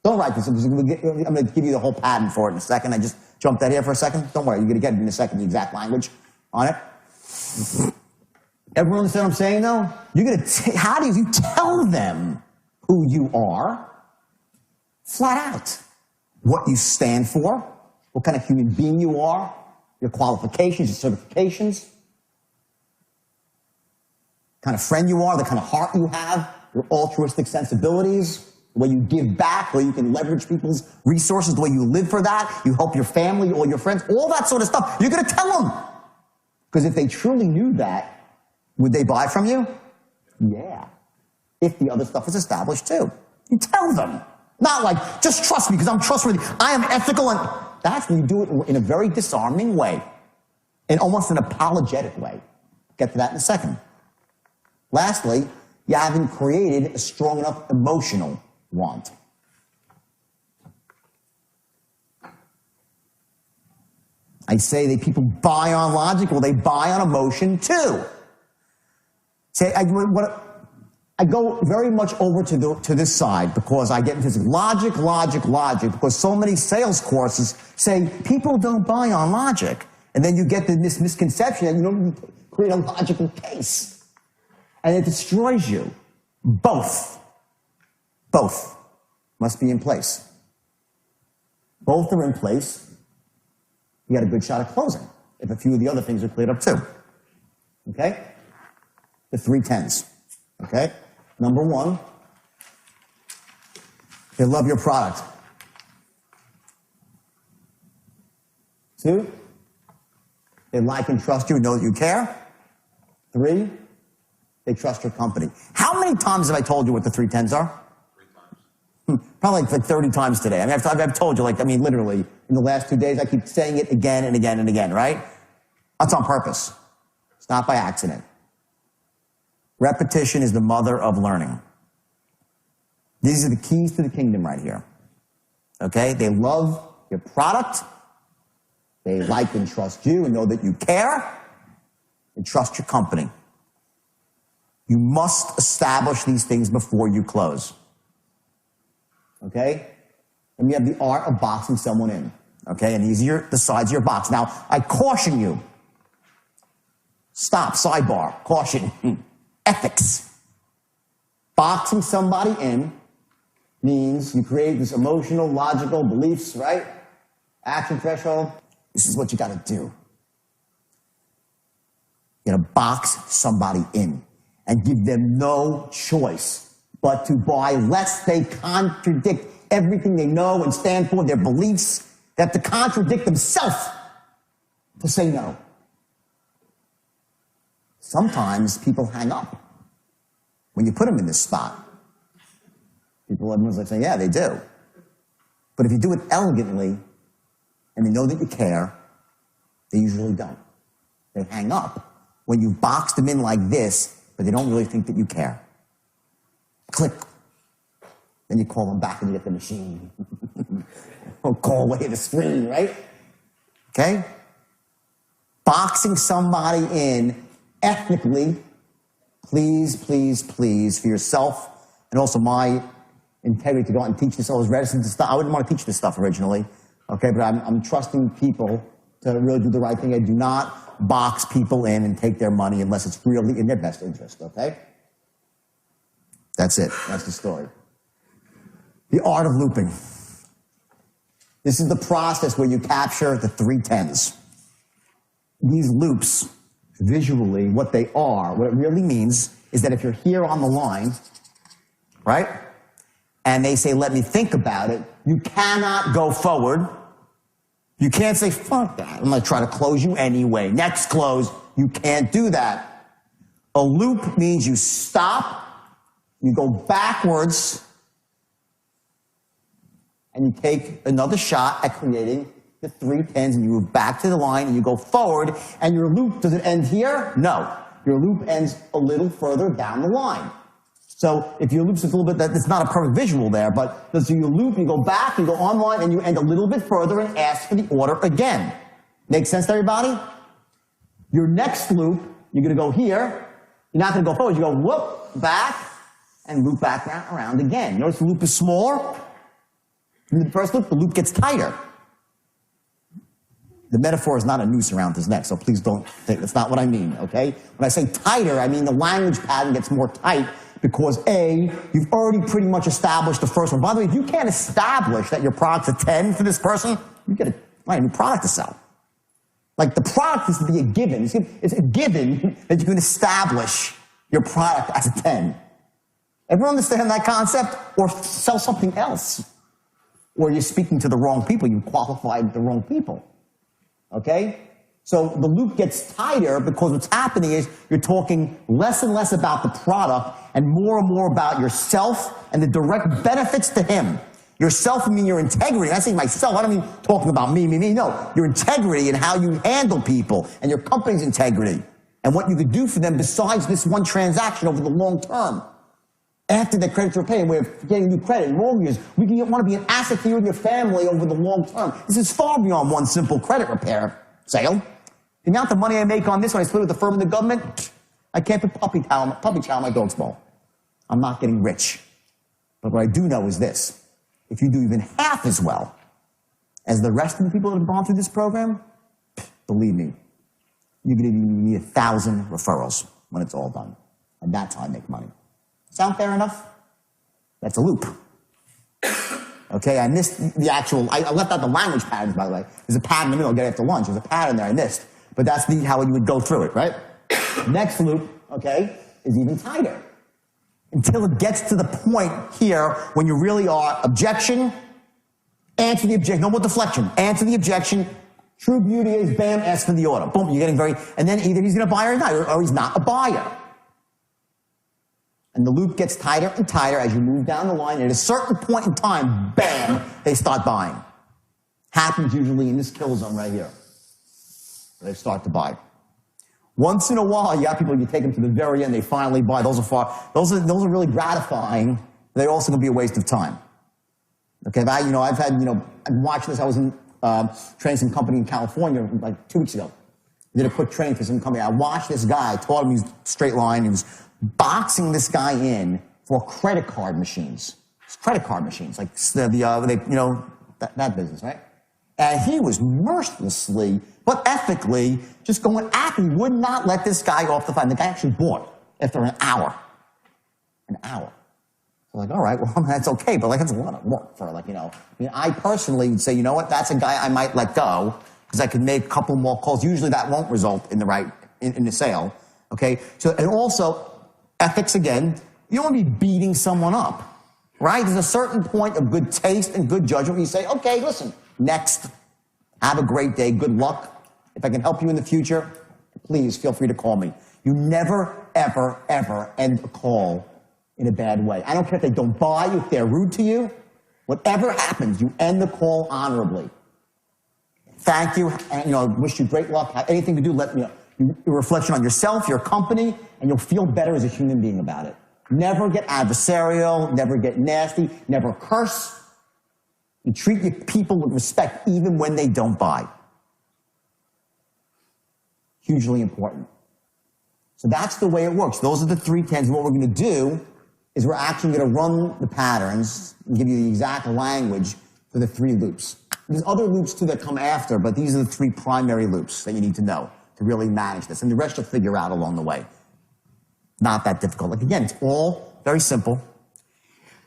Don't write this. I'm going to give you the whole pattern for it in a second. I just jumped that here for a second. Don't worry. You're going to get it in a second, the exact language on it. Everyone understand what I'm saying, though? You're going to how do you tell them who you are? Flat out. What you stand for, what kind of human being you are, your qualifications, your certifications, the kind of friend you are, the kind of heart you have, your altruistic sensibilities, the way you give back, the way you can leverage people's resources, the way you live for that, you help your family or your friends, all that sort of stuff. You're going to tell them. Because if they truly knew that, would they buy from you? Yeah. If the other stuff is established too. You tell them. Not like, just trust me because I'm trustworthy. I am ethical, and that's when you do it in a very disarming way. In almost an apologetic way. Get to that in a second. Lastly, you haven't created a strong enough emotional want. I say that people buy on logic, well, they buy on emotion too. Say, I go very much over to this side because I get into this logic, because so many sales courses say people don't buy on logic. And then you get this misconception that you don't create a logical case. And it destroys you. Both must be in place. Both are in place. You got a good shot at closing if a few of the other things are cleared up too. Okay? The 3 10's. Okay? Number 1, they love your product. 2, they like and trust you and know that you care. 3, they trust your company. How many times have I told you what the 3 10's are? 3 times. Probably like 30 times today. I mean, I've told you, literally, in the last 2 days, I keep saying it again and again and again, right? That's on purpose. It's not by accident. Repetition is the mother of learning. These are the keys to the kingdom right here. Okay? They love your product. They like and trust you and know that you care. They trust your company. You must establish these things before you close. okay? And you have the art of boxing someone in, okay? And these are the sides of your box. Now, I caution you. Stop, sidebar, caution, ethics. Boxing somebody in means you create this emotional, logical beliefs, right? Action threshold. This is what you gotta do. You gotta box somebody in and give them no choice but to buy lest they contradict everything they know and stand for, their beliefs, that to contradict themselves, to say no. Sometimes people hang up when you put them in this spot. Everyone's like saying, yeah, they do. But if you do it elegantly and they know that you care, they usually don't. They hang up when you've boxed them in like this, but they don't really think that you care. Click. Then you call them back and you get the machine. Or call away the screen, right? Okay? Boxing somebody in ethically, please, please, please, for yourself and also my integrity to go out and teach this. I was reticent to stuff. I wouldn't want to teach this stuff originally, okay? But I'm trusting people to really do the right thing. I do not box people in and take their money unless it's really in their best interest, okay? That's it. That's the story. The art of looping. This is the process where you capture the 10's. These loops, visually, what they are, what it really means is that if you're here on the line, right, and they say, let me think about it, you cannot go forward. You can't say, fuck that, I'm going to try to close you anyway. Next close. You can't do that. A loop means you stop, you go backwards, and you take another shot at creating the 10's, and you move back to the line, and you go forward, and your loop, does it end here? No. Your loop ends a little further down the line. So if your loop's a little bit, it's not a perfect visual there, but so you loop, you go back, you go on line, and you end a little bit further and ask for the order again. Make sense to everybody? Your next loop, you're going to go here. You're not going to go forward. You go whoop, back, and loop back around again. Notice the loop is smaller. In the first loop, the loop gets tighter. The metaphor is not a noose around his neck, so please don't think that's not what I mean, okay? When I say tighter, I mean the language pattern gets more tight because A, you've already pretty much established the first one. By the way, if you can't establish that your product's a 10 for this person, you get a new product to sell. Like the product is to be a given. It's a given that you can establish your product as a 10. Everyone understand that concept? Or sell something else. Or you're speaking to the wrong people. You qualified the wrong people. Okay? So the loop gets tighter because what's happening is you're talking less and less about the product and more about yourself and the direct benefits to him. Yourself, I mean your integrity. I say myself, I don't mean talking about me. No, your integrity and how you handle people and your company's integrity and what you could do for them besides this one transaction over the long term. After the credits are paid, we're getting new credit, mortgages. We want to be an asset to you and your family over the long term. This is far beyond one simple credit repair sale. The amount of money I make on this when I split with the firm and the government, I can't put puppy chow in my dog's bowl. I'm not getting rich. But what I do know is this. If you do even half as well as the rest of the people that have gone through this program, believe me, you're going to need 1,000 referrals when it's all done. And that's how I make money. Sound fair enough? That's a loop. Okay, I missed the actual, I left out the language patterns, by the way. There's a pattern in the middle, I'll get it after lunch. There's a pattern there I missed. But that's how you would go through it, right? Next loop, okay, is even tighter. Until it gets to the point here when you really are objection, answer the objection, no more deflection, answer the objection, true beauty is bam, ask for the order. Boom, you're getting and then either he's going to buy or not, or he's not a buyer. And the loop gets tighter and tighter as you move down the line. And at a certain point in time, bam, they start buying. Happens usually in this kill zone right here. They start to buy. Once in a while, you got people, you take them to the very end, they finally buy. Those are really gratifying. They're also going to be a waste of time. Okay, but I've had, I'm watching this. I was in training some company in California like 2 weeks ago. I did a quick training for some company. I watched this guy, taught him his straight line. He was boxing this guy in for credit card machines. credit card machines, like that business, right? And he was mercilessly, but ethically, just going after. He would not let this guy off the phone. The guy actually bought after an hour. An hour. So like, all right, well, that's okay, but like, that's a lot of work for I personally would say, you know what, that's a guy I might let go because I could make a couple more calls. Usually that won't result in the sale. Okay. So, and also ethics again, you don't want to be beating someone up. Right? There's a certain point of good taste and good judgment where you say, okay, listen, next, have a great day, good luck. If I can help you in the future, please feel free to call me. You never, ever, ever end a call in a bad way. I don't care if they don't buy you, if they're rude to you. Whatever happens, you end the call honorably. Thank you, and wish you great luck. Have anything to do, let me know. Your reflection on yourself, your company, and you'll feel better as a human being about it. Never get adversarial, never get nasty, never curse. You treat your people with respect even when they don't buy. Hugely important. So that's the way it works. Those are the 3 10s. What we're going to do is we're actually going to run the patterns and give you the exact language for the 3 loops. There's other loops too that come after, but these are the 3 primary loops that you need to know to really manage this. And the rest you'll figure out along the way. Not that difficult. Like again, it's all very simple.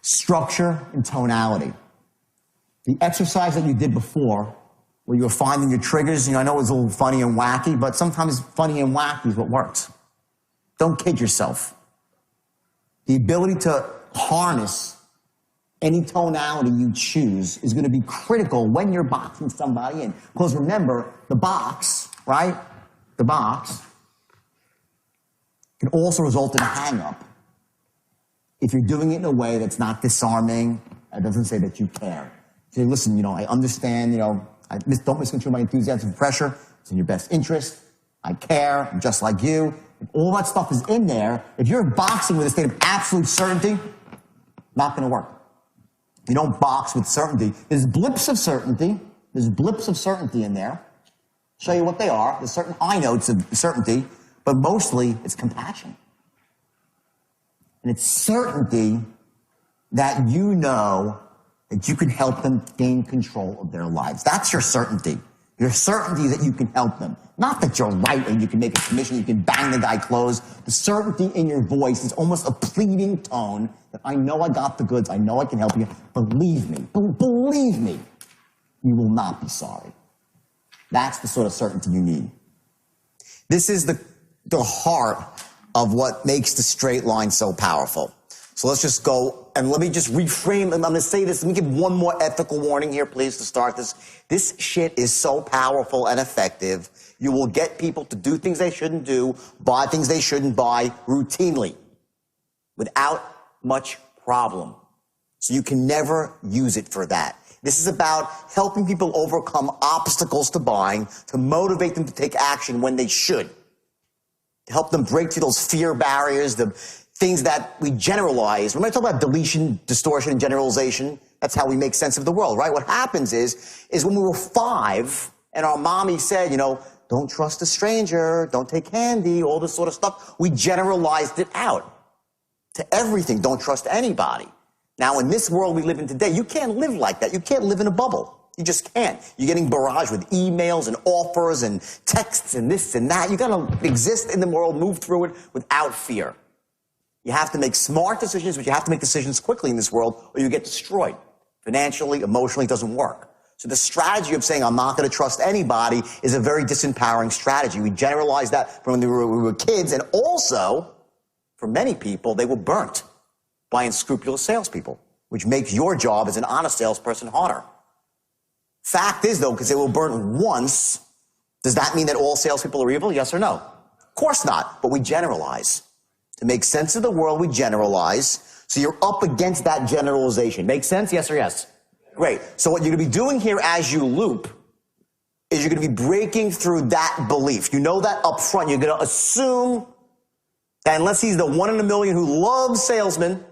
Structure and tonality. The exercise that you did before, where you were finding your triggers, I know it was a little funny and wacky, but sometimes funny and wacky is what works. Don't kid yourself. The ability to harness any tonality you choose is going to be critical when you're boxing somebody in. Because remember, the box, right? The box can also result in a hang-up if you're doing it in a way that's not disarming, it doesn't say that you care. Say, listen, I understand, don't misconstrue my enthusiasm and pressure. It's in your best interest. I care. I'm just like you. If all that stuff is in there, if you're boxing with a state of absolute certainty, not going to work. You don't box with certainty. There's blips of certainty. There's blips of certainty in there. Show you what they are. There's certain high notes of certainty. But mostly, it's compassion. And it's certainty that you know that you can help them gain control of their lives. That's your certainty. Your certainty that you can help them. Not that you're right and you can make a commission, you can bang the guy closed. The certainty in your voice is almost a pleading tone that I know I got the goods, I know I can help you. Believe me, you will not be sorry. That's the sort of certainty you need. This is the heart of what makes the straight line so powerful. So let's just go, and let me just reframe, I'm going to say this, let me give one more ethical warning here, please, to start this. This shit is so powerful and effective, you will get people to do things they shouldn't do, buy things they shouldn't buy routinely, without much problem. So you can never use it for that. This is about helping people overcome obstacles to buying, to motivate them to take action when they should. To help them break through those fear barriers, the things that we generalize. When I talk about deletion, distortion, and generalization, that's how we make sense of the world, right? What happens is when we were 5 and our mommy said, don't trust a stranger, don't take candy, all this sort of stuff, we generalized it out to everything. Don't trust anybody. Now, in this world we live in today, you can't live like that. You can't live in a bubble. You just can't. You're getting barraged with emails and offers and texts and this and that. You got to exist in the world, move through it without fear. You have to make smart decisions, but you have to make decisions quickly in this world or you get destroyed. Financially, emotionally, it doesn't work. So the strategy of saying I'm not going to trust anybody is a very disempowering strategy. We generalized that from when we were kids, and also, for many people, they were burnt by unscrupulous salespeople, which makes your job as an honest salesperson harder. Fact is, though, because they were burnt once, does that mean that all salespeople are evil? Yes or no? Of course not, but we generalize. To make sense of the world, we generalize. So you're up against that generalization. Make sense? Yes or yes? Great. So what you're going to be doing here as you loop is you're going to be breaking through that belief. You know that up front. You're going to assume that unless he's the 1 in a million who loves salesmen,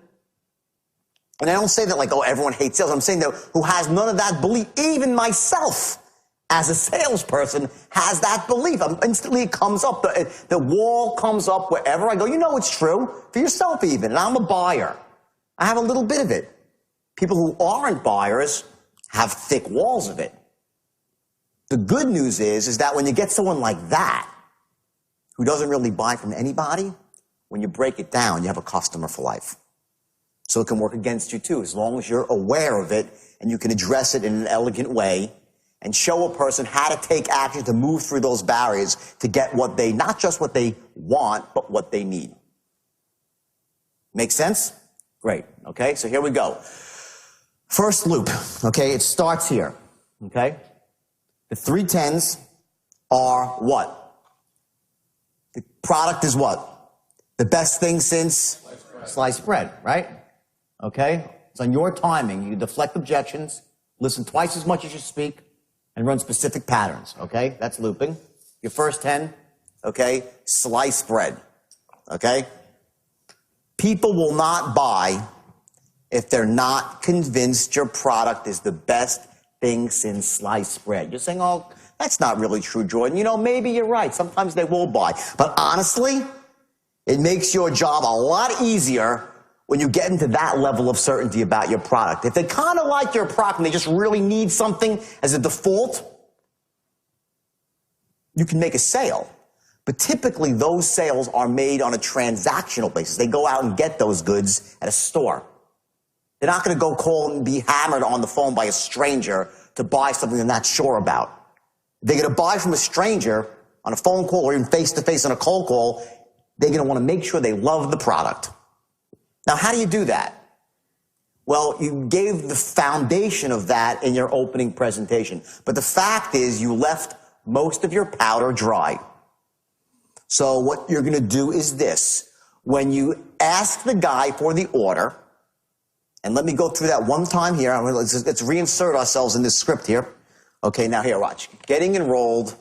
and I don't say that like, oh, everyone hates sales. I'm saying that who has none of that belief. Even myself, as a salesperson, has that belief. Instantly it comes up. The wall comes up wherever I go. You know it's true. For yourself even. And I'm a buyer. I have a little bit of it. People who aren't buyers have thick walls of it. The good news is that when you get someone like that, who doesn't really buy from anybody, when you break it down, you have a customer for life. So it can work against you too, as long as you're aware of it and you can address it in an elegant way and show a person how to take action to move through those barriers to get what they, not just what they want, but what they need. Make sense? Great. Okay, so here we go. First loop, okay, it starts here, okay? The 3 10's are what? The product is what? The best thing since sliced bread, right? Okay? It's on your timing. You deflect objections, listen twice as much as you speak, and run specific patterns, okay? That's looping. Your first 10, okay? Sliced bread, okay? People will not buy if they're not convinced your product is the best thing since sliced bread. You're saying, oh, that's not really true, Jordan. You know, maybe you're right. Sometimes they will buy. But honestly, it makes your job a lot easier when you get into that level of certainty about your product. If they kind of like your product and they just really need something as a default, you can make a sale. But typically, those sales are made on a transactional basis. They go out and get those goods at a store. They're not going to go call and be hammered on the phone by a stranger to buy something they're not sure about. They're going to buy from a stranger on a phone call or even face-to-face on a cold call. They're going to want to make sure they love the product. Now, how do you do that? Well, you gave the foundation of that in your opening presentation. But the fact is you left most of your powder dry. So what you're going to do is this. When you ask the guy for the order, and let me go through that one time here. Let's reinsert ourselves in this script here. Okay, now here, watch. Getting enrolled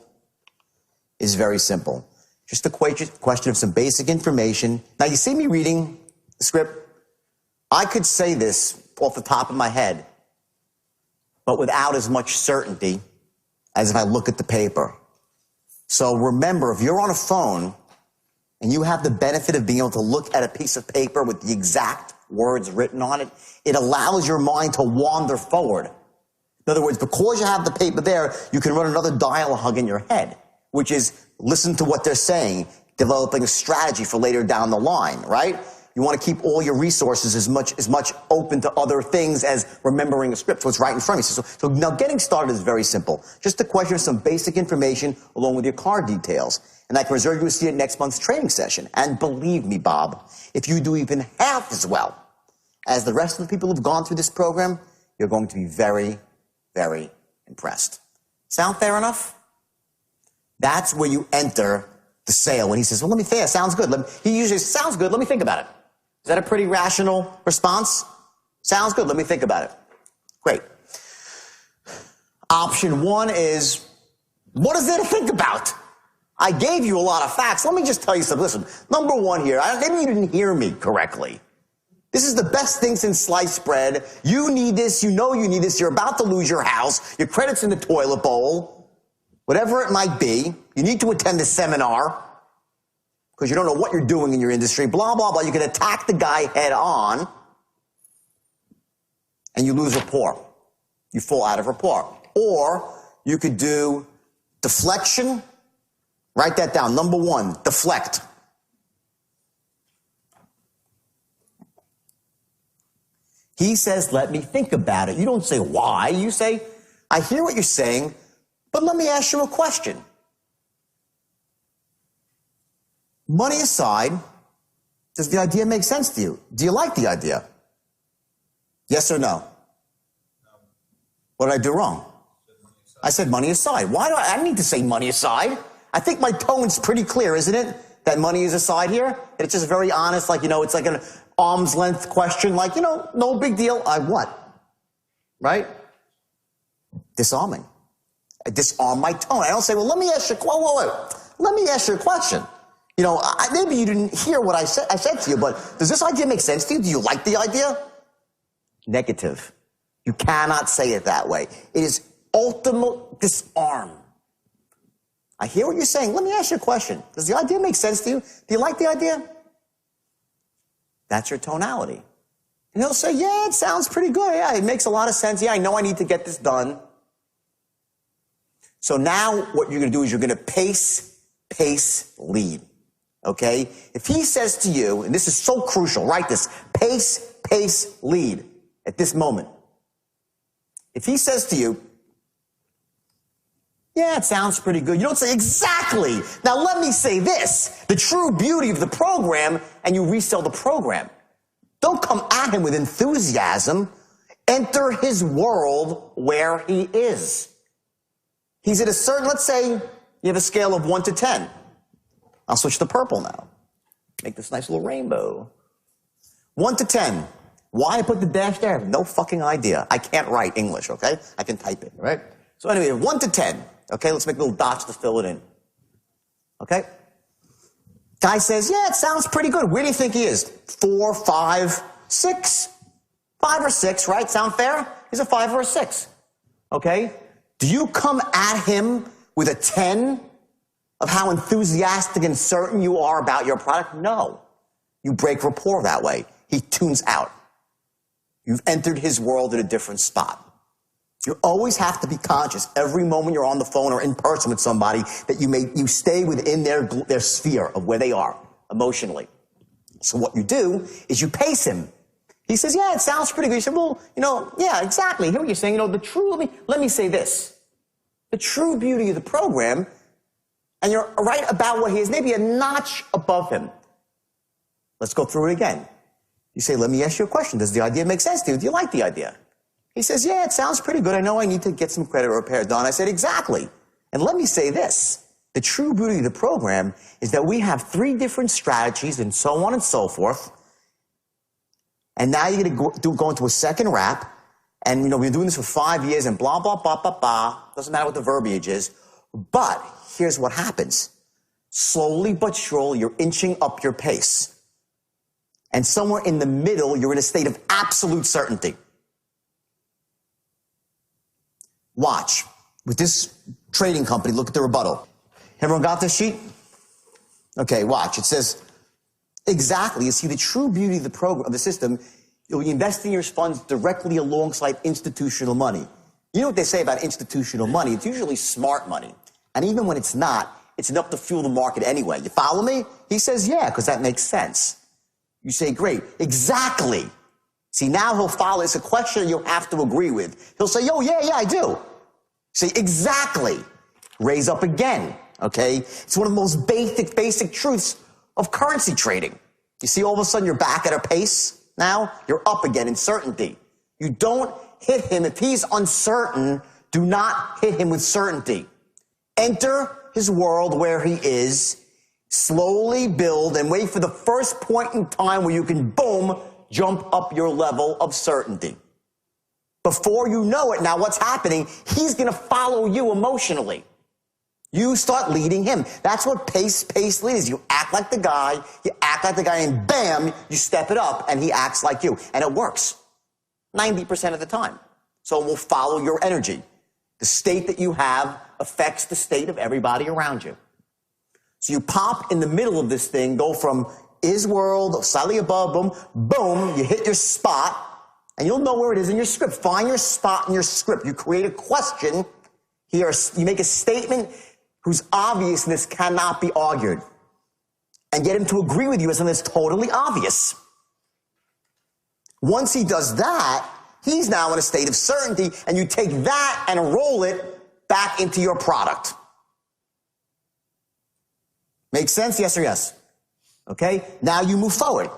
is very simple. Just a question of some basic information. Now, you see me reading the script? I could say this off the top of my head, but without as much certainty as if I look at the paper. So remember, if you're on a phone and you have the benefit of being able to look at a piece of paper with the exact words written on it, it allows your mind to wander forward. In other words, because you have the paper there, you can run another dialogue in your head, which is listen to what they're saying, developing a strategy for later down the line, right? You want to keep all your resources as much open to other things as remembering a script, so it's right in front of you. So now getting started is very simple. Just a question of some basic information along with your card details. And I can reserve you a seat at next month's training session. And believe me, Bob, if you do even half as well as the rest of the people who've gone through this program, you're going to be very, very impressed. Sound fair enough? That's where you enter the sale. When he says, well, let me think, it sounds good. He usually says, sounds good, let me think about it. Is that a pretty rational response? Sounds good, let me think about it. Great. Option 1 is, what is there to think about? I gave you a lot of facts. Let me just tell you something. Listen, number 1 here, maybe you didn't hear me correctly. This is the best thing since sliced bread. You need this, you know you need this, you're about to lose your house, your credit's in the toilet bowl, whatever it might be. You need to attend the seminar because you don't know what you're doing in your industry, blah, blah, blah. You can attack the guy head on and you lose rapport. You fall out of rapport. Or you could do deflection. Write that down. Number 1, deflect. He says, let me think about it. You don't say why. You say, I hear what you're saying, but let me ask you a question. Money aside, does the idea make sense to you? Do you like the idea? Yes or no? No. What did I do wrong? I said money aside. Why do I need to say money aside? I think my tone's pretty clear, isn't it? That money is aside here. It's just very honest, like, it's like an arm's length question, like, no big deal. I what? Right? Disarming. I disarm my tone. I don't say, well, let me ask you, wait. Let me ask you a question. Maybe you didn't hear what I said to you, but does this idea make sense to you? Do you like the idea? Negative. You cannot say it that way. It is ultimate disarm. I hear what you're saying. Let me ask you a question. Does the idea make sense to you? Do you like the idea? That's your tonality. And he'll say, yeah, it sounds pretty good. Yeah, it makes a lot of sense. Yeah, I know I need to get this done. So now what you're going to do is you're going to pace, lead. Okay? If he says to you, and this is so crucial, write this, pace, lead at this moment. If he says to you, yeah, it sounds pretty good. You don't say, exactly. Now let me say this, the true beauty of the program, and you resell the program. Don't come at him with enthusiasm. Enter his world where he is. He's at a certain, let's say you have a scale of 1 to 10. I'll switch to purple now. Make this nice little rainbow. 1 to 10. Why I put the dash there? I have no fucking idea. I can't write English, okay? I can type it, right? So anyway, 1 to 10. Okay, let's make little dots to fill it in. Okay? Guy says, yeah, it sounds pretty good. Where do you think he is? 4, 5, 6? 5 or 6, right? Sound fair? He's a 5 or a 6. Okay? Do you come at him with a 10 of how enthusiastic and certain you are about your product? No. You break rapport that way. He tunes out. You've entered his world at a different spot. You always have to be conscious every moment you're on the phone or in person with somebody that you stay within their sphere of where they are emotionally. So what you do is you pace him. He says, yeah, it sounds pretty good. You say, well, yeah, exactly. Hear what you're saying. Let me say this. The true beauty of the program, and you're right about what he is, maybe a notch above him. Let's go through it again. You say, let me ask you a question. Does the idea make sense to you? Do you like the idea? He says, yeah, it sounds pretty good. I know I need to get some credit repair done. I said, exactly. And let me say this. The true beauty of the program is that we have 3 different strategies and so on and so forth. And now you're going to go into a second wrap. And, we've been doing this for 5 years and blah, blah, blah, blah, blah. Doesn't matter what the verbiage is. But here's what happens. Slowly but surely, you're inching up your pace. And somewhere in the middle, you're in a state of absolute certainty. Watch. With this trading company, look at the rebuttal. Everyone got this sheet? Okay, watch. It says, exactly. You see, the true beauty of the program, of the system, you'll be investing your funds directly alongside institutional money. You know what they say about institutional money? It's usually smart money. And even when it's not, it's enough to fuel the market anyway. You follow me? He says, yeah, because that makes sense. You say, great. Exactly. See, now he'll follow. It's a question you have to agree with. He'll say, yeah, I do. Say, exactly. Raise up again, okay? It's one of the most basic truths of currency trading. You see, all of a sudden you're back at a pace now. You're up again in certainty. You don't hit him. If he's uncertain, do not hit him with certainty. Enter his world where he is. Slowly build and wait for the first point in time where you can, boom, jump up your level of certainty. Before you know it, now what's happening, he's going to follow you emotionally. You start leading him. That's what pace lead is. You act like the guy, and bam, you step it up, and he acts like you. And it works 90% of the time. So it will follow your energy. The state that you have affects the state of everybody around you. So you pop in the middle of this thing, go from is world, slightly above, boom, you hit your spot, and you'll know where it is in your script. Find your spot in your script. You create a question. Here, you make a statement whose obviousness cannot be argued. And get him to agree with you as something that's totally obvious. Once he does that, he's now in a state of certainty, and you take that and roll it back into your product. Make sense? Yes or yes? Okay? Now you move forward.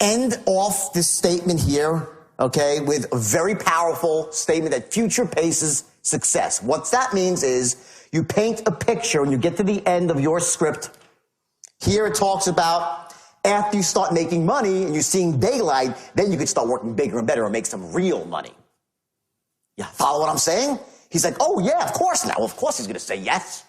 End off this statement here, okay, with a very powerful statement that future paces success. What that means is you paint a picture when you get to the end of your script. Here it talks about after you start making money and you're seeing daylight, then you can start working bigger and better and make some real money. Yeah, follow what I'm saying? He's like, oh yeah, of course now. Of course he's going to say yes.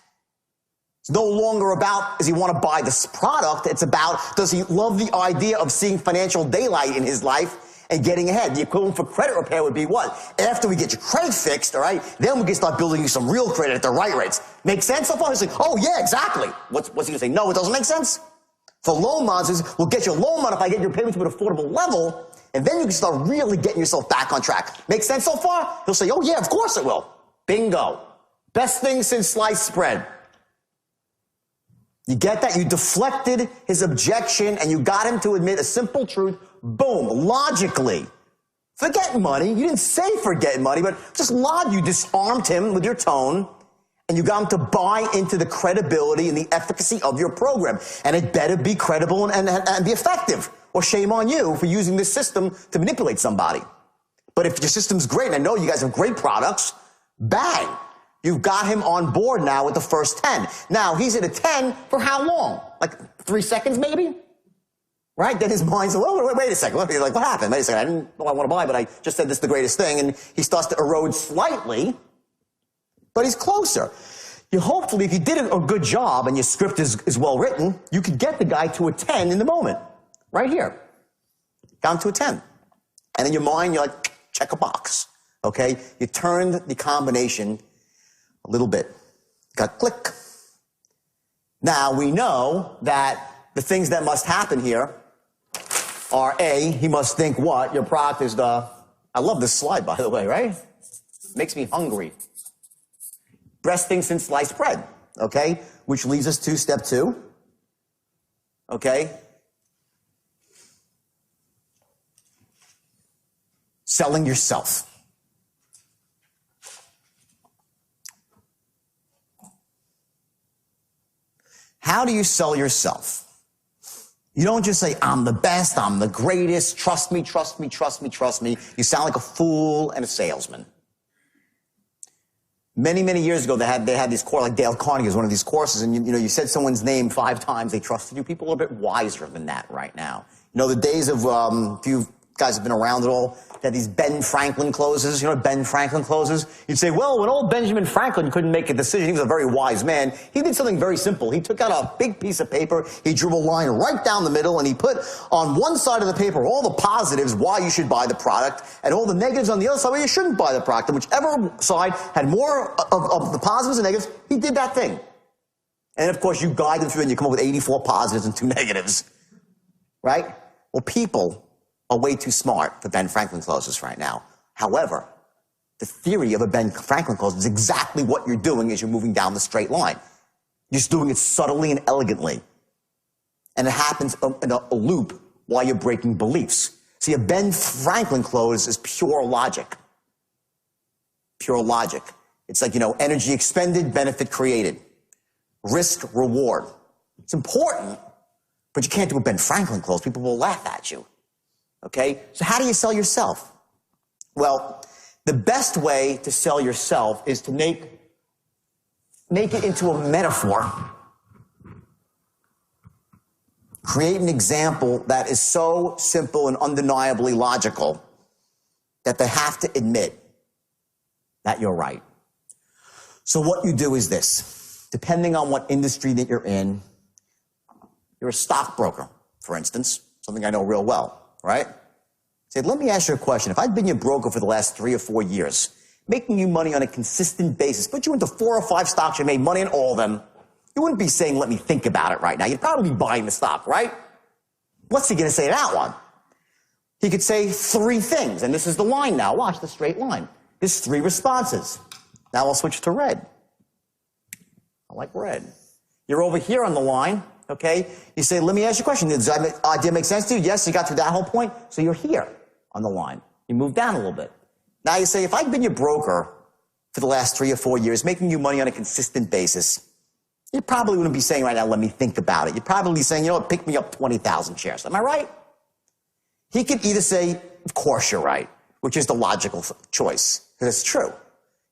It's no longer about, does he want to buy this product? It's about, does he love the idea of seeing financial daylight in his life and getting ahead? The equivalent for credit repair would be what? After we get your credit fixed, all right, then we can start building you some real credit at the right rates. Make sense so far? He's like, oh yeah, exactly. What's he going to say? No, it doesn't make sense? For loan monitors, we'll get your loan mod if I get your payment to an affordable level, and then you can start really getting yourself back on track. Make sense so far? He'll say, oh yeah, of course it will. Bingo. Best thing since sliced bread. You get that? You deflected his objection and you got him to admit a simple truth. Boom. Logically. Forget money. You didn't say forget money, but just you disarmed him with your tone and you got him to buy into the credibility and the efficacy of your program. And it better be credible and be effective, or shame on you for using this system to manipulate somebody. But if your system's great, and I know you guys have great products, bang. You've got him on board now with the first 10. Now, he's at a 10 for how long? Like 3 seconds maybe? Right? Then his mind's like, well, wait a second. He's like, what happened? Wait a second. I didn't know I want to buy, but I just said this is the greatest thing. And he starts to erode slightly, but he's closer. You hopefully, if you did a good job and your script is well written, you could get the guy to a 10 in the moment. Right here. Down to a 10. And in your mind, you're like, check a box. Okay? You turned the combination a little bit. Got click. Now we know that the things that must happen here are A, he must think what? Your product is I love this slide, by the way, right? Makes me hungry. Best thing since sliced bread, okay? Which leads us to step 2, okay? Selling yourself. How do you sell yourself? You don't just say, I'm the best, I'm the greatest, trust me, trust me, trust me, trust me. You sound like a fool and a salesman. Many, many years ago, they had these courses, like Dale Carnegie was one of these courses, and you said someone's name 5 times, they trusted you. People are a bit wiser than that right now. You know, the days of, if you guys have been around at all, they had these Ben Franklin closes. You know what Ben Franklin closes? You'd say, well, when old Benjamin Franklin couldn't make a decision, he was a very wise man, he did something very simple. He took out a big piece of paper, he drew a line right down the middle, and he put on one side of the paper all the positives why you should buy the product, and all the negatives on the other side why you shouldn't buy the product. And whichever side had more of the positives and negatives, he did that thing. And of course, you guide them through and you come up with 84 positives and 2 negatives. Right? Well, people are way too smart for Ben Franklin closes right now. However, the theory of a Ben Franklin close is exactly what you're doing as you're moving down the straight line. You're just doing it subtly and elegantly. And it happens in a loop while you're breaking beliefs. See, a Ben Franklin close is pure logic. Pure logic. It's like, energy expended, benefit created. Risk, reward. It's important, but you can't do a Ben Franklin close. People will laugh at you. Okay? So how do you sell yourself? Well, the best way to sell yourself is to make it into a metaphor. Create an example that is so simple and undeniably logical that they have to admit that you're right. So what you do is this. Depending on what industry that you're in, you're a stockbroker, for instance, something I know real well. Right? Say, let me ask you a question. If I'd been your broker for the last 3 or 4 years, making you money on a consistent basis, put you into 4 or 5 stocks, you made money in all of them, you wouldn't be saying, let me think about it right now. You'd probably be buying the stock, right? What's he going to say to that one? He could say 3 things, and this is the line now. Watch the straight line. There's 3 responses. Now I'll switch to red. I like red. You're over here on the line. Okay? You say, let me ask you a question. Does that idea make sense to you? Yes, you got through that whole point. So you're here on the line. You move down a little bit. Now you say, if I'd been your broker for the last 3 or 4 years, making you money on a consistent basis, you probably wouldn't be saying right now, let me think about it. You'd probably be saying, pick me up 20,000 shares. Am I right? He could either say, of course you're right, which is the logical choice, because it's true.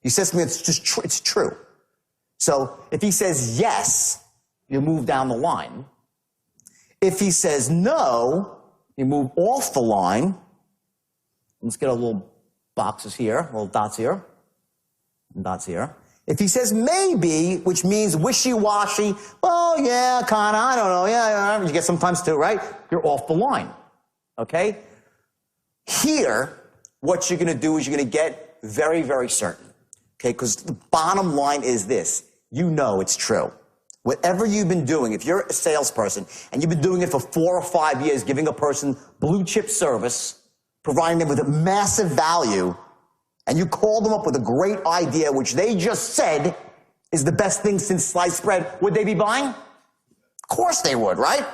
He says to me, it's true. So if he says yes, you move down the line. If he says no, you move off the line. Let's get a little boxes here, little dots here, and dots here. If he says maybe, which means wishy-washy, well, yeah, kinda, I don't know, yeah, you get sometimes too, right? You're off the line, okay? Here, what you're gonna do is you're gonna get very, very certain, okay? Because the bottom line is this, it's true. whatever you've been doing, if you're a salesperson and you've been doing it for 4 or 5 years, giving a person blue chip service, providing them with a massive value, and you call them up with a great idea, which they just said is the best thing since sliced bread, would they be buying? Of course they would, right?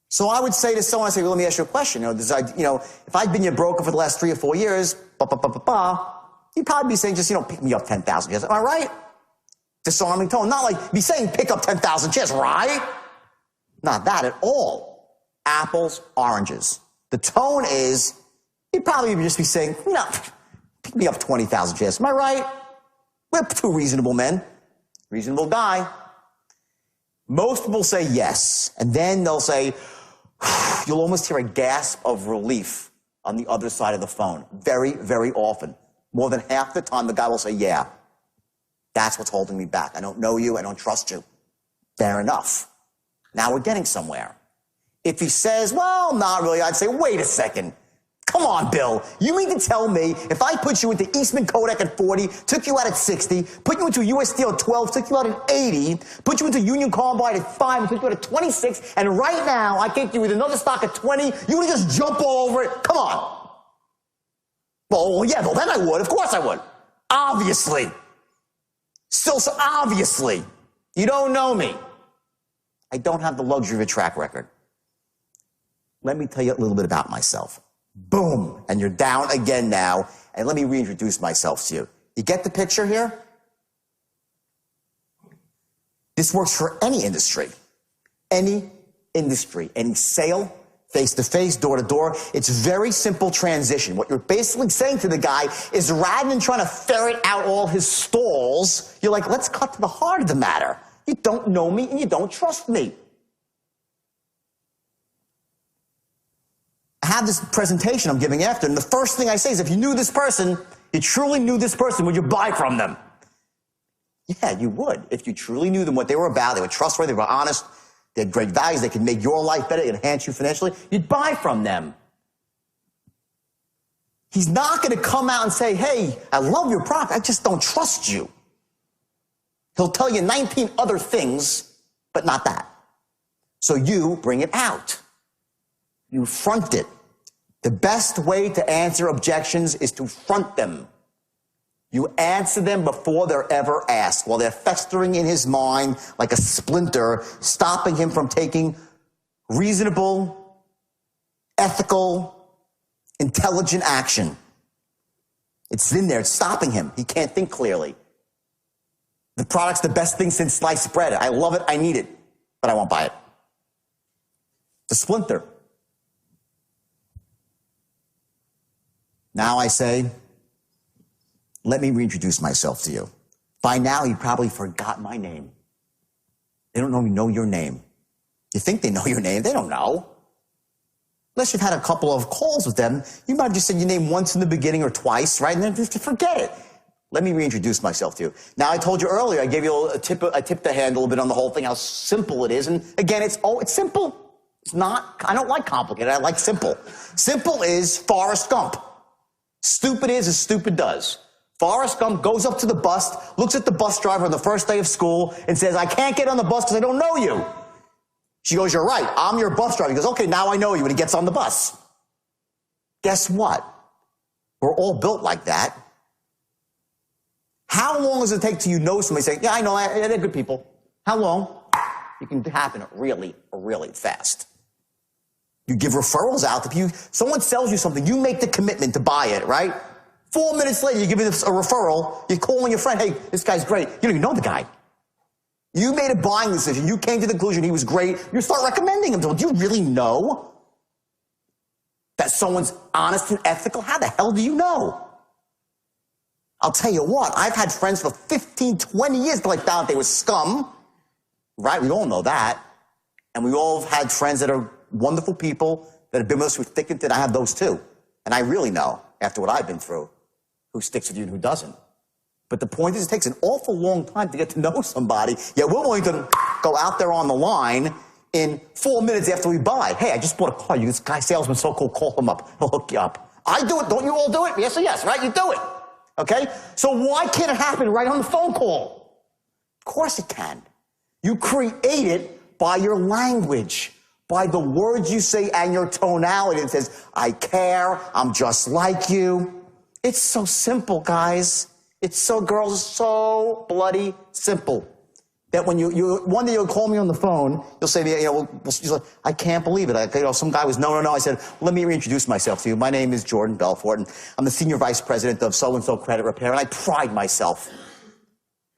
So I would say to someone, I say, well, let me ask you a question. If I'd been your broker for the last 3 or 4 years, you'd probably be saying, just, pick me up 10,000 shares. Am I right? Disarming tone. Not like be saying pick up 10,000 shares, right? Not that at all. Apples, oranges. The tone is, you'd probably just be saying, pick me up 20,000 shares. Am I right? We're two reasonable men. Reasonable guy. Most people say yes. And then they'll say, you'll almost hear a gasp of relief on the other side of the phone. Very, very often. More than half the time, the guy will say, yeah, that's what's holding me back. I don't know you. I don't trust you. Fair enough. Now we're getting somewhere. If he says, well, not really, I'd say, wait a second. Come on, Bill. You mean to tell me if I put you into Eastman Kodak at 40, took you out at 60, put you into US Steel at 12, took you out at 80, put you into Union Carbide at 5, and took you out at 26, and right now I take you with another stock at 20, you would just jump all over it? Come on. Well, yeah, then I would. Of course I would. Obviously. Still, so obviously. You don't know me. I don't have the luxury of a track record. Let me tell you a little bit about myself. Boom. And you're down again now. And let me reintroduce myself to you. You get the picture here? This works for any industry. Any industry. Any sale, face-to-face, door-to-door. It's very simple transition. What you're basically saying to the guy is rather than trying to ferret out all his stalls, you're like, let's cut to the heart of the matter. You don't know me and you don't trust me. I have this presentation I'm giving after, and the first thing I say is, if you knew this person, you truly knew this person, would you buy from them? Yeah, you would. If you truly knew them, what they were about, they were trustworthy, they were honest, they had great values, they could make your life better, enhance you financially, you'd buy from them. He's not going to come out and say, hey, I love your product, I just don't trust you. He'll tell you 19 other things, but not that. So you bring it out. You front it. The best way to answer objections is to front them. You answer them before they're ever asked, while they're festering in his mind like a splinter, stopping him from taking reasonable, ethical, intelligent action. It's in there. It's stopping him. He can't think clearly. The product's the best thing since sliced bread. I love it. I need it. But I won't buy it. It's a splinter. Now I say, let me reintroduce myself to you. By now, you probably forgot my name. They don't know your name. You think they know your name. They don't know. Unless you've had a couple of calls with them, you might have just said your name once in the beginning or twice, right? And then just forget it. Let me reintroduce myself to you. Now, I told you earlier, I gave you a tip to handle a bit on the whole thing, how simple it is. And again, it's simple. It's not, I don't like complicated. I like simple. Simple is Forrest Gump. Stupid is as stupid does. Forrest Gump goes up to the bus, looks at the bus driver on the first day of school, and says, I can't get on the bus because I don't know you. She goes, you're right, I'm your bus driver. He goes, okay, now I know you, and he gets on the bus. Guess what? We're all built like that. How long does it take till you know somebody saying, yeah, I know, they're good people? How long? It can happen really, really fast. You give referrals out. If someone sells you something, you make the commitment to buy it, right? 4 minutes later, you give him a referral. You're calling your friend, hey, this guy's great. You don't even know the guy. You made a buying decision. You came to the conclusion he was great. You start recommending him. Do you really know that someone's honest and ethical? How the hell do you know? I'll tell you what, I've had friends for 15, 20 years until I found out they were scum. Right? We all know that. And we all have had friends that are wonderful people that have been with us through thick and thin. I have those too. And I really know, after what I've been through, who sticks with you and who doesn't. But the point is, it takes an awful long time to get to know somebody, yet we're willing to go out there on the line in 4 minutes after we buy. Hey, I just bought a car. This guy salesman's so cool. Call him up. He'll hook you up. I do it. Don't you all do it? Yes or yes, right? You do it. Okay? So why can't it happen right on the phone call? Of course it can. You create it by your language, by the words you say and your tonality. It says, I care, I'm just like you. It's so simple, guys. It's so, girls, so bloody simple. That when one day you'll call me on the phone, you'll say to me, I can't believe it. Some guy was, no. I said, let me reintroduce myself to you. My name is Jordan Belfort, and I'm the Senior Vice President of so-and-so Credit Repair, and I pride myself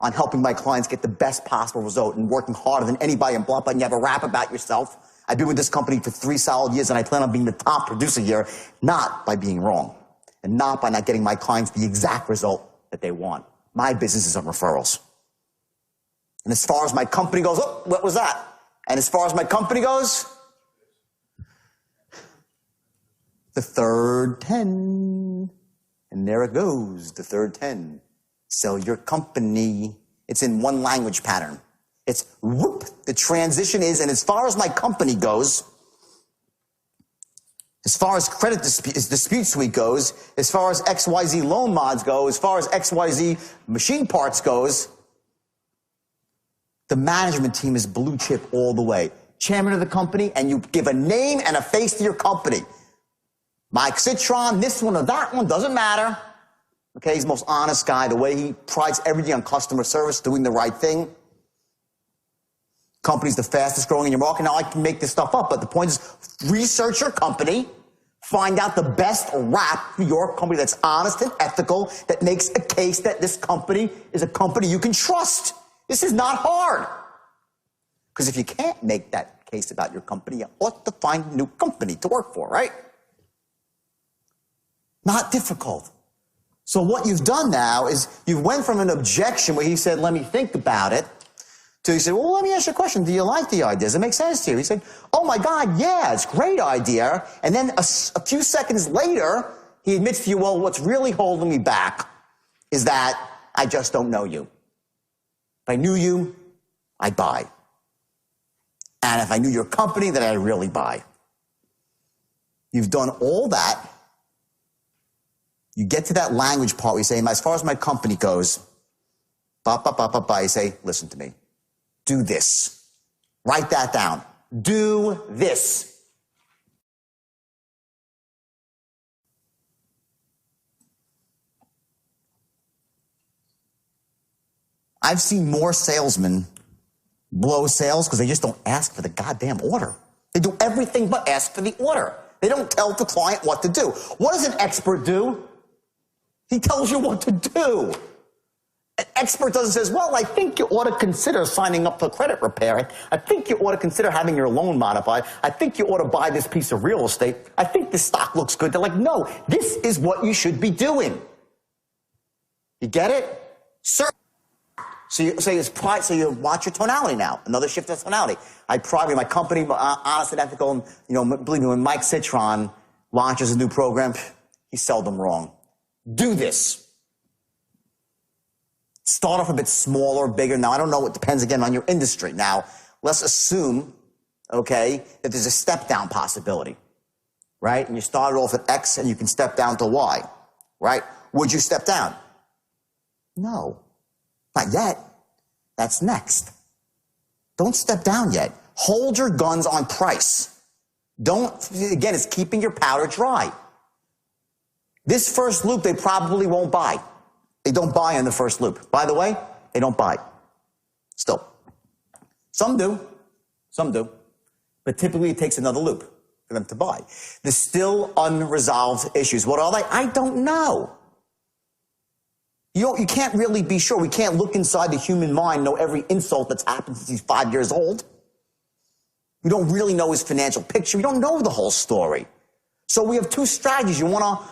on helping my clients get the best possible result and working harder than anybody and blah, blah, and you have a rap about yourself. I've been with this company for 3 solid years, and I plan on being the top producer here, not by being wrong, and not by not getting my clients the exact result that they want. My business is on referrals. And as far as my company goes, oh, what was that? And as far as my company goes, the third 10. And there it goes, the third 10. Sell your company. It's in one language pattern. It's whoop. The transition is, and as far as my company goes, as far as credit dispute suite goes, as far as XYZ loan mods go, as far as XYZ machine parts goes, the management team is blue chip all the way. Chairman of the company, and you give a name and a face to your company. Mike Citron, this one or that one, doesn't matter. Okay, he's the most honest guy, the way he prides everything on customer service, doing the right thing. Company's the fastest growing in your market. Now, I can make this stuff up, but the point is, research your company, find out the best rap for your company that's honest and ethical, that makes a case that this company is a company you can trust. This is not hard. Because if you can't make that case about your company, you ought to find a new company to work for, right? Not difficult. So what you've done now is you went from an objection where he said, let me think about it, to he said, well, let me ask you a question. Do you like the idea? Does it make sense to you? He said, oh my God, yeah, it's a great idea. And then a few seconds later, he admits to you, well, what's really holding me back is that I just don't know you. If I knew you, I'd buy. And if I knew your company, then I'd really buy. You've done all that. You get to that language part where you say, as far as my company goes, you say, listen to me. Do this. Write that down. Do this. I've seen more salesmen blow sales because they just don't ask for the goddamn order. They do everything but ask for the order. They don't tell the client what to do. What does an expert do? He tells you what to do. An expert doesn't say, well, I think you ought to consider signing up for credit repair. I think you ought to consider having your loan modified. I think you ought to buy this piece of real estate. I think this stock looks good. They're like, no, this is what you should be doing. You get it? Sir. So you watch your tonality now. Another shift of tonality. I pride my company, honest and ethical, and believe me, when Mike Citron launches a new program, he's seldom wrong. Do this. Start off a bit smaller, bigger. Now, I don't know. It depends, again, on your industry. Now, let's assume, okay, that there's a step-down possibility, right? And you started off at X, and you can step down to Y, right? Would you step down? No. Not yet. That's next. Don't step down yet. Hold your guns on price. Again, it's keeping your powder dry. This first loop, they probably won't buy. They don't buy in the first loop. By the way, they don't buy. Still. Some do. Some do. But typically it takes another loop for them to buy. There's still unresolved issues. What are they? I don't know. You can't really be sure. We can't look inside the human mind, know every insult that's happened since he's 5 years old. We don't really know his financial picture. We don't know the whole story. So we have two strategies. You want to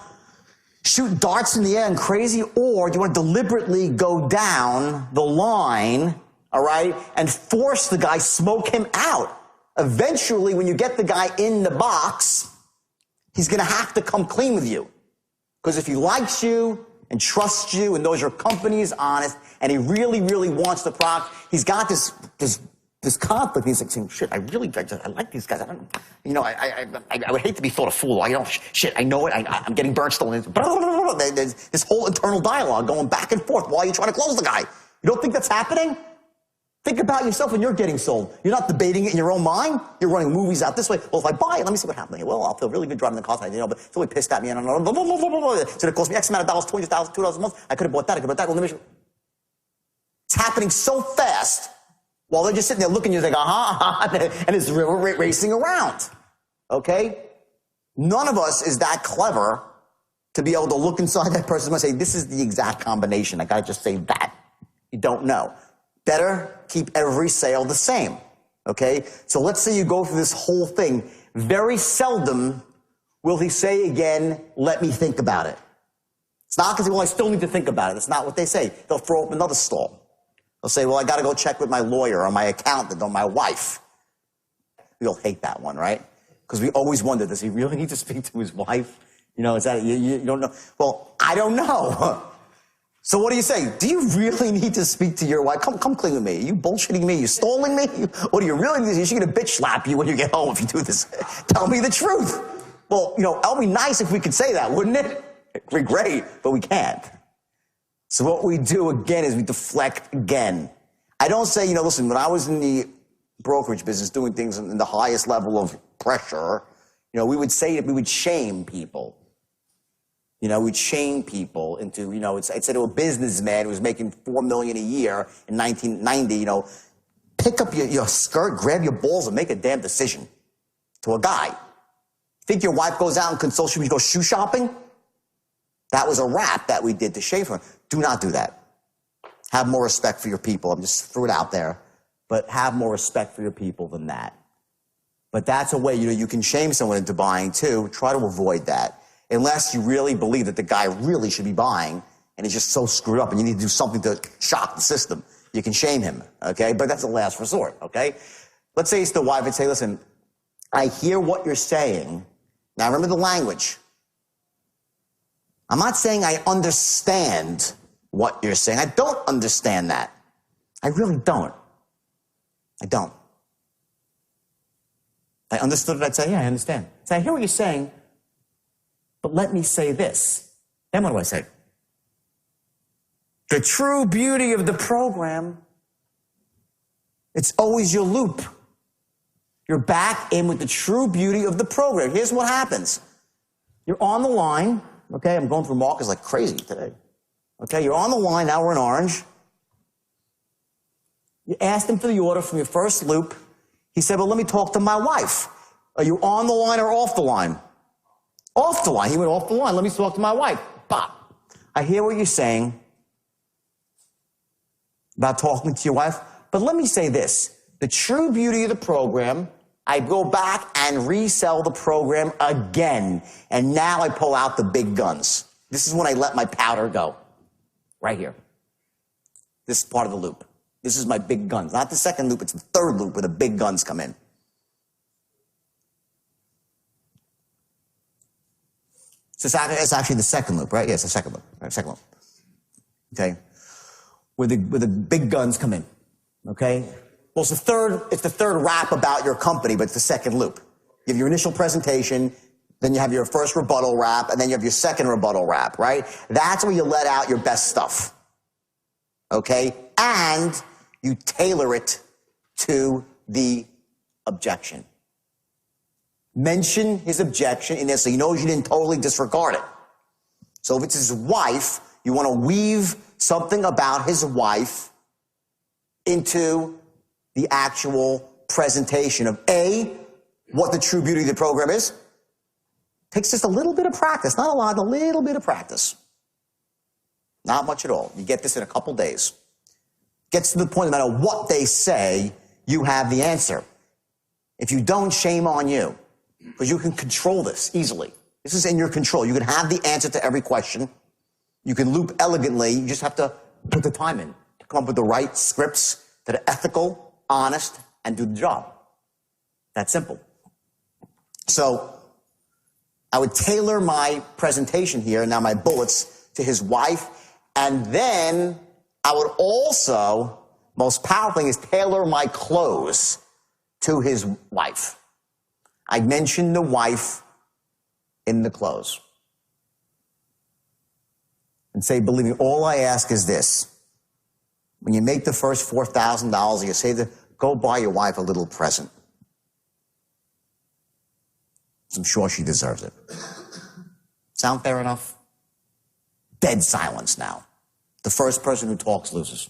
shoot darts in the air and crazy, or do you want to deliberately go down the line, all right, and force the guy, smoke him out. Eventually, when you get the guy in the box, he's going to have to come clean with you. Because if he likes you and trusts you and knows your company is honest and he really, really wants the product, he's got this conflict. He's like saying, shit, I like these guys. I would hate to be thought a fool. Shit, I know it. I'm getting Bernstone. There's this whole internal dialogue going back and forth while you're trying to close the guy. You don't think that's happening? Think about yourself when you're getting sold. You're not debating it in your own mind. You're running movies out this way. Well, if I buy it, let me see what happens. Well, I'll feel really good driving the car. But it's really pissed at me. And so it cost me X amount of dollars, $20,000, $2 a month. I could have bought that. I could have bought that. Well, it's happening so fast while they're just sitting there looking at you like, and it's racing around. Okay? None of us is that clever to be able to look inside that person and say, this is the exact combination. I got to just say that. You don't know. Better keep every sale the same, okay? So let's say you go through this whole thing. Very seldom will he say again, let me think about it. It's not because, well, I still need to think about it. That's not what they say. They'll throw up another stall. They'll say, well, I got to go check with my lawyer or my accountant or my wife. You'll hate that one, right? Because we always wonder, does he really need to speak to his wife? You know, is that, you don't know? Well, I don't know. So what do you say? Do you really need to speak to your wife? Come clean with me. Are you bullshitting me? Are you stalling me? Or do you really need to? She's going to bitch slap you when you get home if you do this. Tell me the truth. Well, you know, it'll be nice if we could say that, wouldn't it? It'd be great, but we can't. So what we do again is we deflect again. I don't say, you know, listen, when I was in the brokerage business doing things in the highest level of pressure, you know, we would say that we would shame people. You know, we'd shame people into, you know, I'd say to a businessman who was making $4 million a year in 1990, you know, pick up your skirt, grab your balls, and make a damn decision. To a guy. Think your wife goes out and consults you when you go shoe shopping? That was a rap that we did to shame her. Do not do that. Have more respect for your people. I'm just threw it out there. But have more respect for your people than that. But that's a way, you know, you can shame someone into buying too. Try to avoid that. Unless you really believe that the guy really should be buying and he's just so screwed up and you need to do something to shock the system. You can shame him, okay? But that's the last resort, okay? Let's say it's the wife and say, listen, I hear what you're saying. Now remember the language. I'm not saying I understand what you're saying. I don't understand that. I really don't. I don't. If I understood it, I'd say, yeah, I understand. So I hear what you're saying. But let me say this. Then what do I say? The true beauty of the program, it's always your loop. You're back in with the true beauty of the program. Here's what happens. You're on the line. Okay, I'm going through markers like crazy today. Okay, you're on the line. Now we're in orange. You asked him for the order from your first loop. He said, well, let me talk to my wife. Are you on the line or off the line? Off the line. He went off the line. Let me talk to my wife. Bop. I hear what you're saying about talking to your wife, but let me say this. The true beauty of the program, I go back and resell the program again, and now I pull out the big guns. This is when I let my powder go. Right here. This part of the loop. This is my big guns. Not the second loop, it's the third loop where the big guns come in. So it's actually the second loop, right? Yes, the second loop. Right, second loop. Okay? Where the big guns come in. Okay? Well, it's the third rap about your company, but it's the second loop. You have your initial presentation, then you have your first rebuttal rap, and then you have your second rebuttal rap, right? That's where you let out your best stuff. Okay? And you tailor it to the objection. Mention his objection in there so he knows you didn't totally disregard it. So if it's his wife, you want to weave something about his wife into the actual presentation of A, what the true beauty of the program is. Takes just a little bit of practice, not a lot, a little bit of practice. Not much at all. You get this in a couple days. Gets to the point, no matter what they say, you have the answer. If you don't, shame on you. Because you can control this easily. This is in your control. You can have the answer to every question. You can loop elegantly. You just have to put the time in to come up with the right scripts that are ethical, honest, and do the job. That's simple. So I would tailor my presentation here, now my bullets, to his wife. And then I would also, most powerful thing is tailor my close to his wife. I mentioned the wife in the close. And say, believe me, all I ask is this. When you make the first $4,000, you say, go buy your wife a little present. I'm sure she deserves it. Sound fair enough? Dead silence now. The first person who talks loses.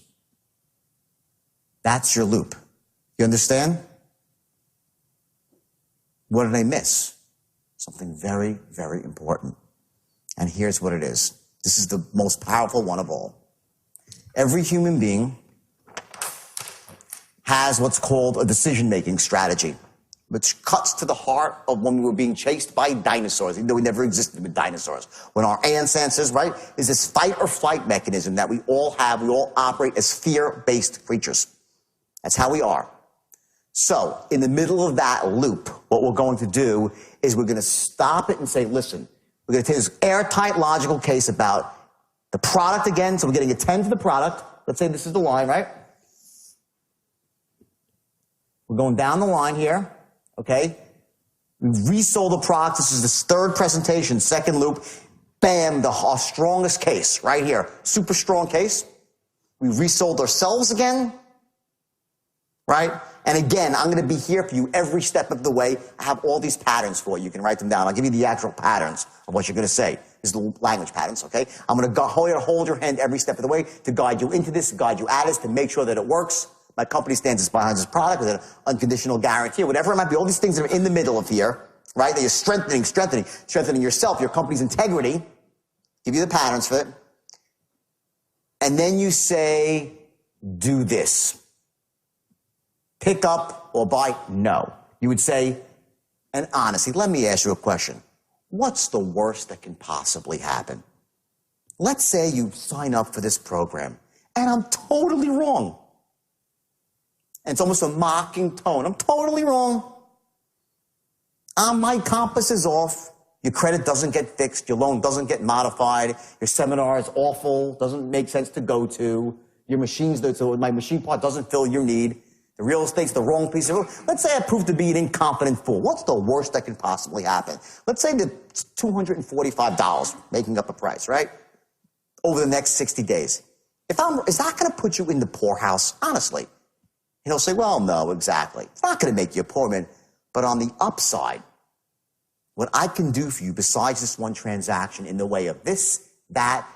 That's your loop. You understand? What did I miss? Something very, very important. And here's what it is. This is the most powerful one of all. Every human being has what's called a decision-making strategy, which cuts to the heart of when we were being chased by dinosaurs, even though we never existed with dinosaurs. When our ancestors, right, is this fight or flight mechanism that we all have. We all operate as fear-based creatures. That's how we are. So, in the middle of that loop, what we're going to do is we're going to stop it and say, listen, we're going to take this airtight logical case about the product again. So we're getting a 10 to the product. Let's say this is the line, right? We're going down the line here, okay? We resold the product. This is this third presentation, second loop. Bam, our strongest case right here. Super strong case. We resold ourselves again, right? And again, I'm going to be here for you every step of the way. I have all these patterns for you. You can write them down. I'll give you the actual patterns of what you're going to say. These are the language patterns, okay? I'm going to hold your hand every step of the way to guide you into this, to guide you at this, to make sure that it works. My company stands behind this product with an unconditional guarantee, whatever it might be. All these things that are in the middle of here, right? That you're strengthening yourself, your company's integrity. Give you the patterns for it. And then you say, do this. Pick up or buy? No. You would say, and honestly, let me ask you a question. What's the worst that can possibly happen? Let's say you sign up for this program, and I'm totally wrong. And it's almost a mocking tone. I'm totally wrong. My compass is off. Your credit doesn't get fixed. Your loan doesn't get modified. Your seminar is awful. Doesn't make sense to go to. Your my machine part doesn't fill your need. The real estate's the wrong piece of real. Let's say I prove to be an incompetent fool. What's the worst that could possibly happen? Let's say that it's $245, making up a price, right? Over the next 60 days. Is that going to put you in the poorhouse? Honestly. And he'll say, well, no, exactly. It's not going to make you a poor man. But on the upside, what I can do for you besides this one transaction in the way of this, that,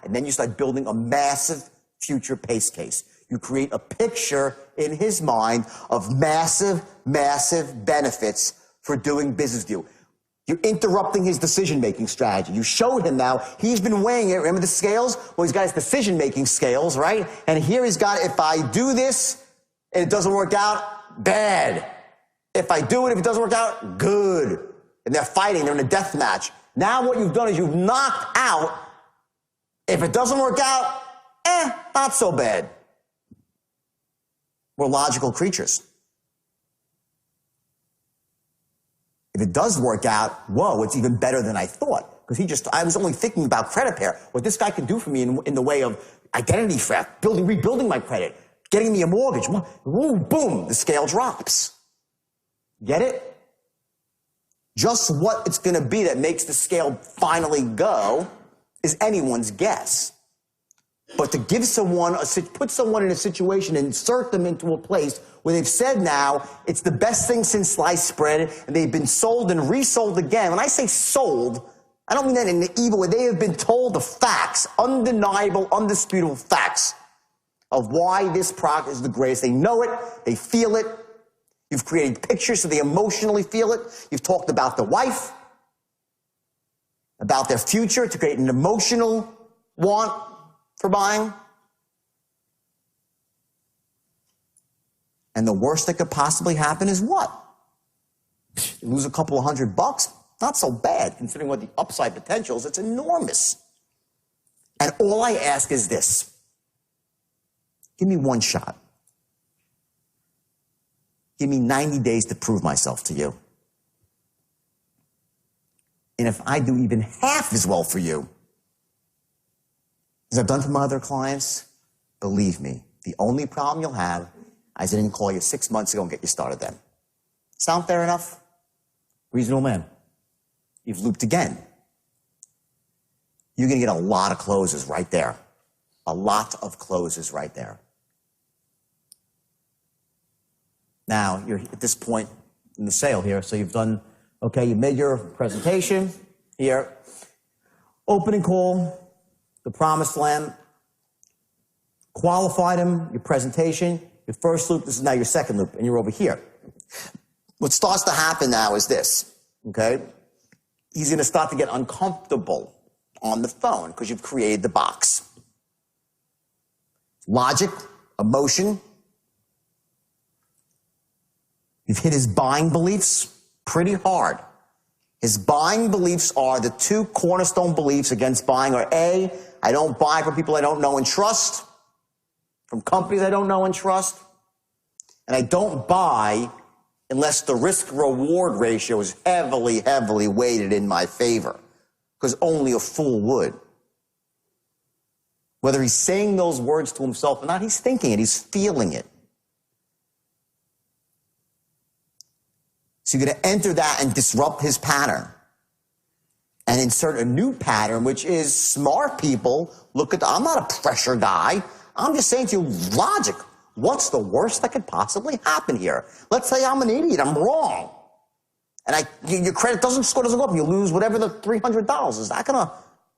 and then you start building a massive future pace case. You create a picture in his mind of massive, massive benefits for doing business with you. You're interrupting his decision-making strategy. You showed him now. He's been weighing it. Remember the scales? Well, he's got his decision-making scales, right? And here he's got, if I do this and it doesn't work out, bad. If I do it, if it doesn't work out, good. And they're fighting. They're in a death match. Now what you've done is you've knocked out, if it doesn't work out, not so bad. We're logical creatures. If it does work out, whoa, it's even better than I thought. Because I was only thinking about credit repair. What this guy can do for me in the way of identity theft, rebuilding my credit, getting me a mortgage. Woo, boom, the scale drops. Get it? Just what it's going to be that makes the scale finally go is anyone's guess. But to give someone, put someone in a situation, insert them into a place where they've said now it's the best thing since sliced bread, and they've been sold and resold again. When I say sold, I don't mean that in an evil way. They have been told the facts, undeniable, undisputable facts of why this product is the greatest. They know it. They feel it. You've created pictures so they emotionally feel it. You've talked about the wife, about their future to create an emotional want for buying. And the worst that could possibly happen is what? You lose a couple of $100? Not so bad, considering what the upside potential is. It's enormous. And all I ask is this. Give me one shot. Give me 90 days to prove myself to you. And if I do even half as well for you as I've done for my other clients, believe me, the only problem you'll have is I didn't call you 6 months ago and get you started then. Sound fair enough? Reasonable man. You've looped again. You're going to get a lot of closes right there. A lot of closes right there. Now, you're at this point in the sale here, so you've done, okay, you made your presentation here, opening call, the promised land, qualified him, your presentation, your first loop, this is now your second loop, and you're over here. What starts to happen now is this, okay? He's going to start to get uncomfortable on the phone because you've created the box. Logic, emotion. You've hit his buying beliefs pretty hard. His buying beliefs are the two cornerstone beliefs against buying are A, I don't buy from people I don't know and trust, from companies I don't know and trust, and I don't buy unless the risk-reward ratio is heavily, heavily weighted in my favor, because only a fool would. Whether he's saying those words to himself or not, he's thinking it, he's feeling it. So you're going to enter that and disrupt his pattern and insert a new pattern, which is smart people look at, I'm not a pressure guy. I'm just saying to you, logic. What's the worst that could possibly happen here? Let's say I'm an idiot, I'm wrong. And your credit score doesn't go up, and you lose whatever the $300. Is that going to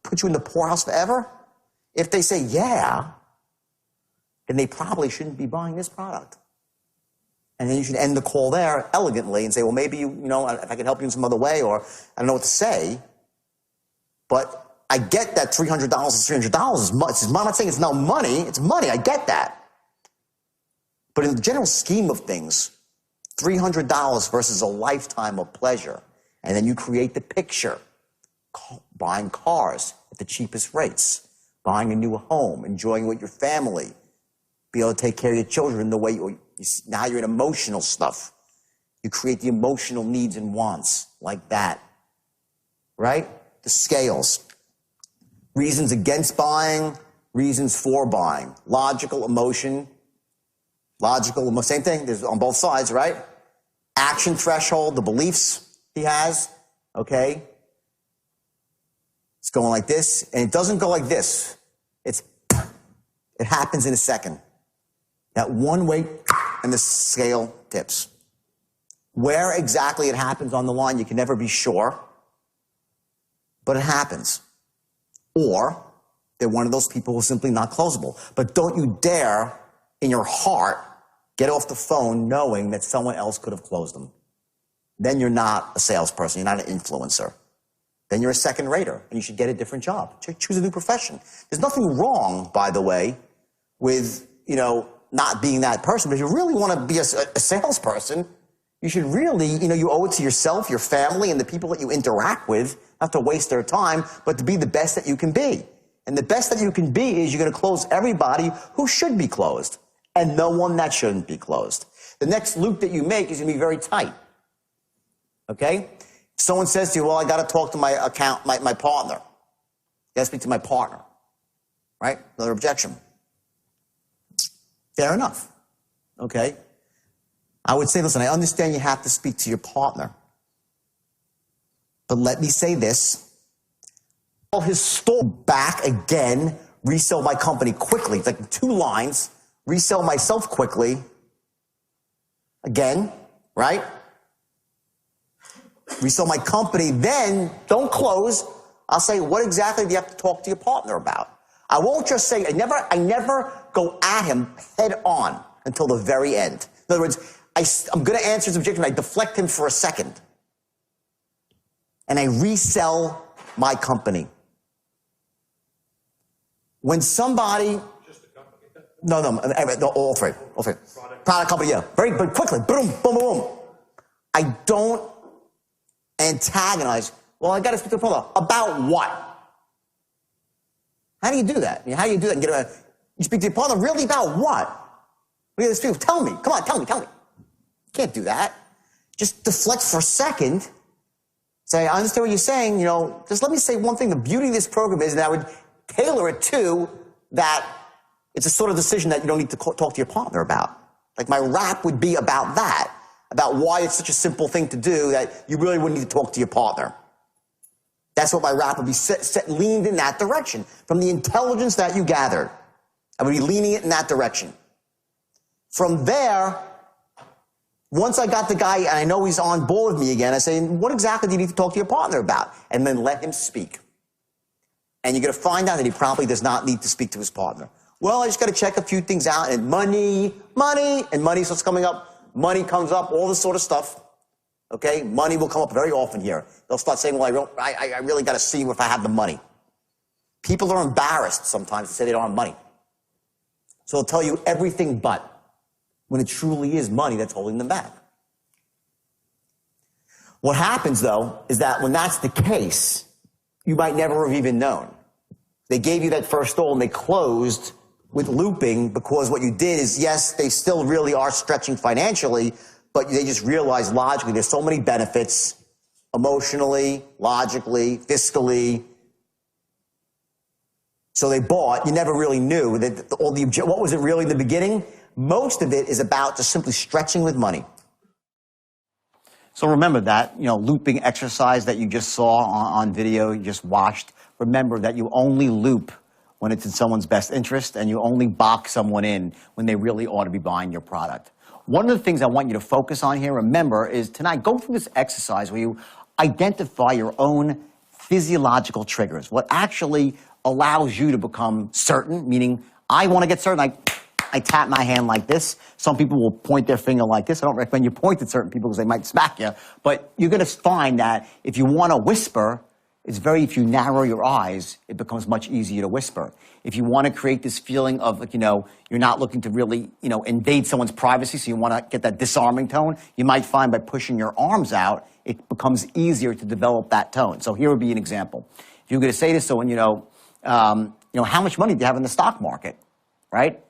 put you in the poorhouse forever? If they say, yeah, then they probably shouldn't be buying this product. And then you should end the call there elegantly and say, well, maybe, if I can help you in some other way, or I don't know what to say. But I get that $300 is $300. I'm not saying it's no money. It's money. I get that. But in the general scheme of things, $300 versus a lifetime of pleasure. And then you create the picture. Buying cars at the cheapest rates. Buying a new home. Enjoying it with your family. Be able to take care of your children the way now you're in emotional stuff. You create the emotional needs and wants like that. Right? The scales. Reasons against buying. Reasons for buying. Logical, emotion. Logical, same thing. There's on both sides, right? Action threshold, the beliefs he has. Okay? It's going like this. And it doesn't go like this. It happens in a second. That one way, and the scale tips. Where exactly it happens on the line, you can never be sure. But it happens. Or they're one of those people who are simply not closable. But don't you dare, in your heart, get off the phone knowing that someone else could have closed them. Then you're not a salesperson. You're not an influencer. Then you're a second rater, and you should get a different job. Choose a new profession. There's nothing wrong, by the way, with, not being that person. But if you really want to be a salesperson, you should really, you owe it to yourself, your family, and the people that you interact with, not to waste their time, but to be the best that you can be. And the best that you can be is you're going to close everybody who should be closed, and no one that shouldn't be closed. The next loop that you make is going to be very tight. Okay? Someone says to you, well, I got to talk to my partner. You got to speak to my partner. Right? Another objection. Fair enough. Okay? I would say, listen, I understand you have to speak to your partner. But let me say this. I'll his store back again, resell my company quickly. It's like 2 lines. Resell myself quickly. Again, right? Resell my company. Then, don't close. I'll say, what exactly do you have to talk to your partner about? I won't just say, I never go at him head on until the very end. In other words, I'm going to answer his objection. I deflect him for a second. And I resell my company. When somebody... Just a company? No, all three. Product company, yeah. But quickly, boom, boom, boom. I don't antagonize. Well, I got to speak to the partner. About what? How do you do that? How do you do that? You speak to your partner, really about what? What do you speak? Tell me. Come on, tell me. You can't do that. Just deflect for a second. Say, I understand what you're saying. Just let me say one thing. The beauty of this program is that I would tailor it to that it's a sort of decision that you don't need to talk to your partner about. Like my rap would be about that, about why it's such a simple thing to do that you really wouldn't need to talk to your partner. That's what my rap would be leaned in that direction. From the intelligence that you gathered, I would be leaning it in that direction. From there, Once I got the guy, and I know he's on board with me again, I say, what exactly do you need to talk to your partner about? And then let him speak. And you're going to find out that he probably does not need to speak to his partner. Well, I just got to check a few things out, and money, and money starts coming up. Money comes up, all this sort of stuff. Okay? Money will come up very often here. They'll start saying, well, I really got to see if I have the money. People are embarrassed sometimes to say they don't have money. So they'll tell you everything but, when it truly is money that's holding them back. What happens, though, is that when that's the case, you might never have even known. They gave you that first stall and they closed with looping because what you did is, yes, they still really are stretching financially, but they just realized logically there's so many benefits, emotionally, logically, fiscally. So they bought. You never really knew that what was it really in the beginning? Most of it is about just simply stretching with money. So remember that, looping exercise that you just saw on video, you just watched. Remember that you only loop when it's in someone's best interest, and you only box someone in when they really ought to be buying your product. One of the things I want you to focus on here, remember, is tonight, go through this exercise where you identify your own physiological triggers, what actually allows you to become certain, meaning I want to get certain, I tap my hand like this. Some people will point their finger like this. I don't recommend you point at certain people because they might smack you. But you're going to find that if you want to whisper, if you narrow your eyes, it becomes much easier to whisper. If you want to create this feeling of, you're not looking to really, invade someone's privacy, so you want to get that disarming tone, you might find by pushing your arms out, it becomes easier to develop that tone. So here would be an example. If you're going to say to someone, how much money do you have in the stock market, right?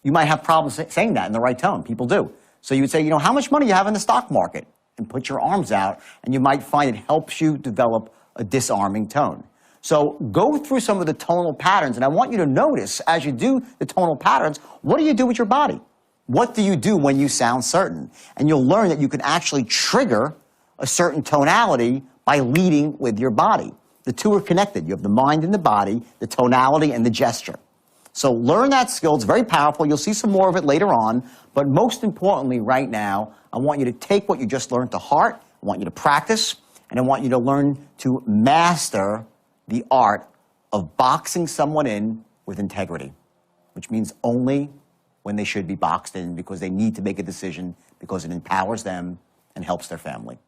You might have problems saying that in the right tone. People do. So you would say, how much money do you have in the stock market? And put your arms out, and you might find it helps you develop a disarming tone. So go through some of the tonal patterns, and I want you to notice, as you do the tonal patterns, what do you do with your body? What do you do when you sound certain? And you'll learn that you can actually trigger a certain tonality by leading with your body. The two are connected. You have the mind and the body, the tonality and the gesture. So learn that skill. It's very powerful. You'll see some more of it later on. But most importantly, right now, I want you to take what you just learned to heart. I want you to practice. And I want you to learn to master the art of boxing someone in with integrity, which means only when they should be boxed in because they need to make a decision because it empowers them and helps their family.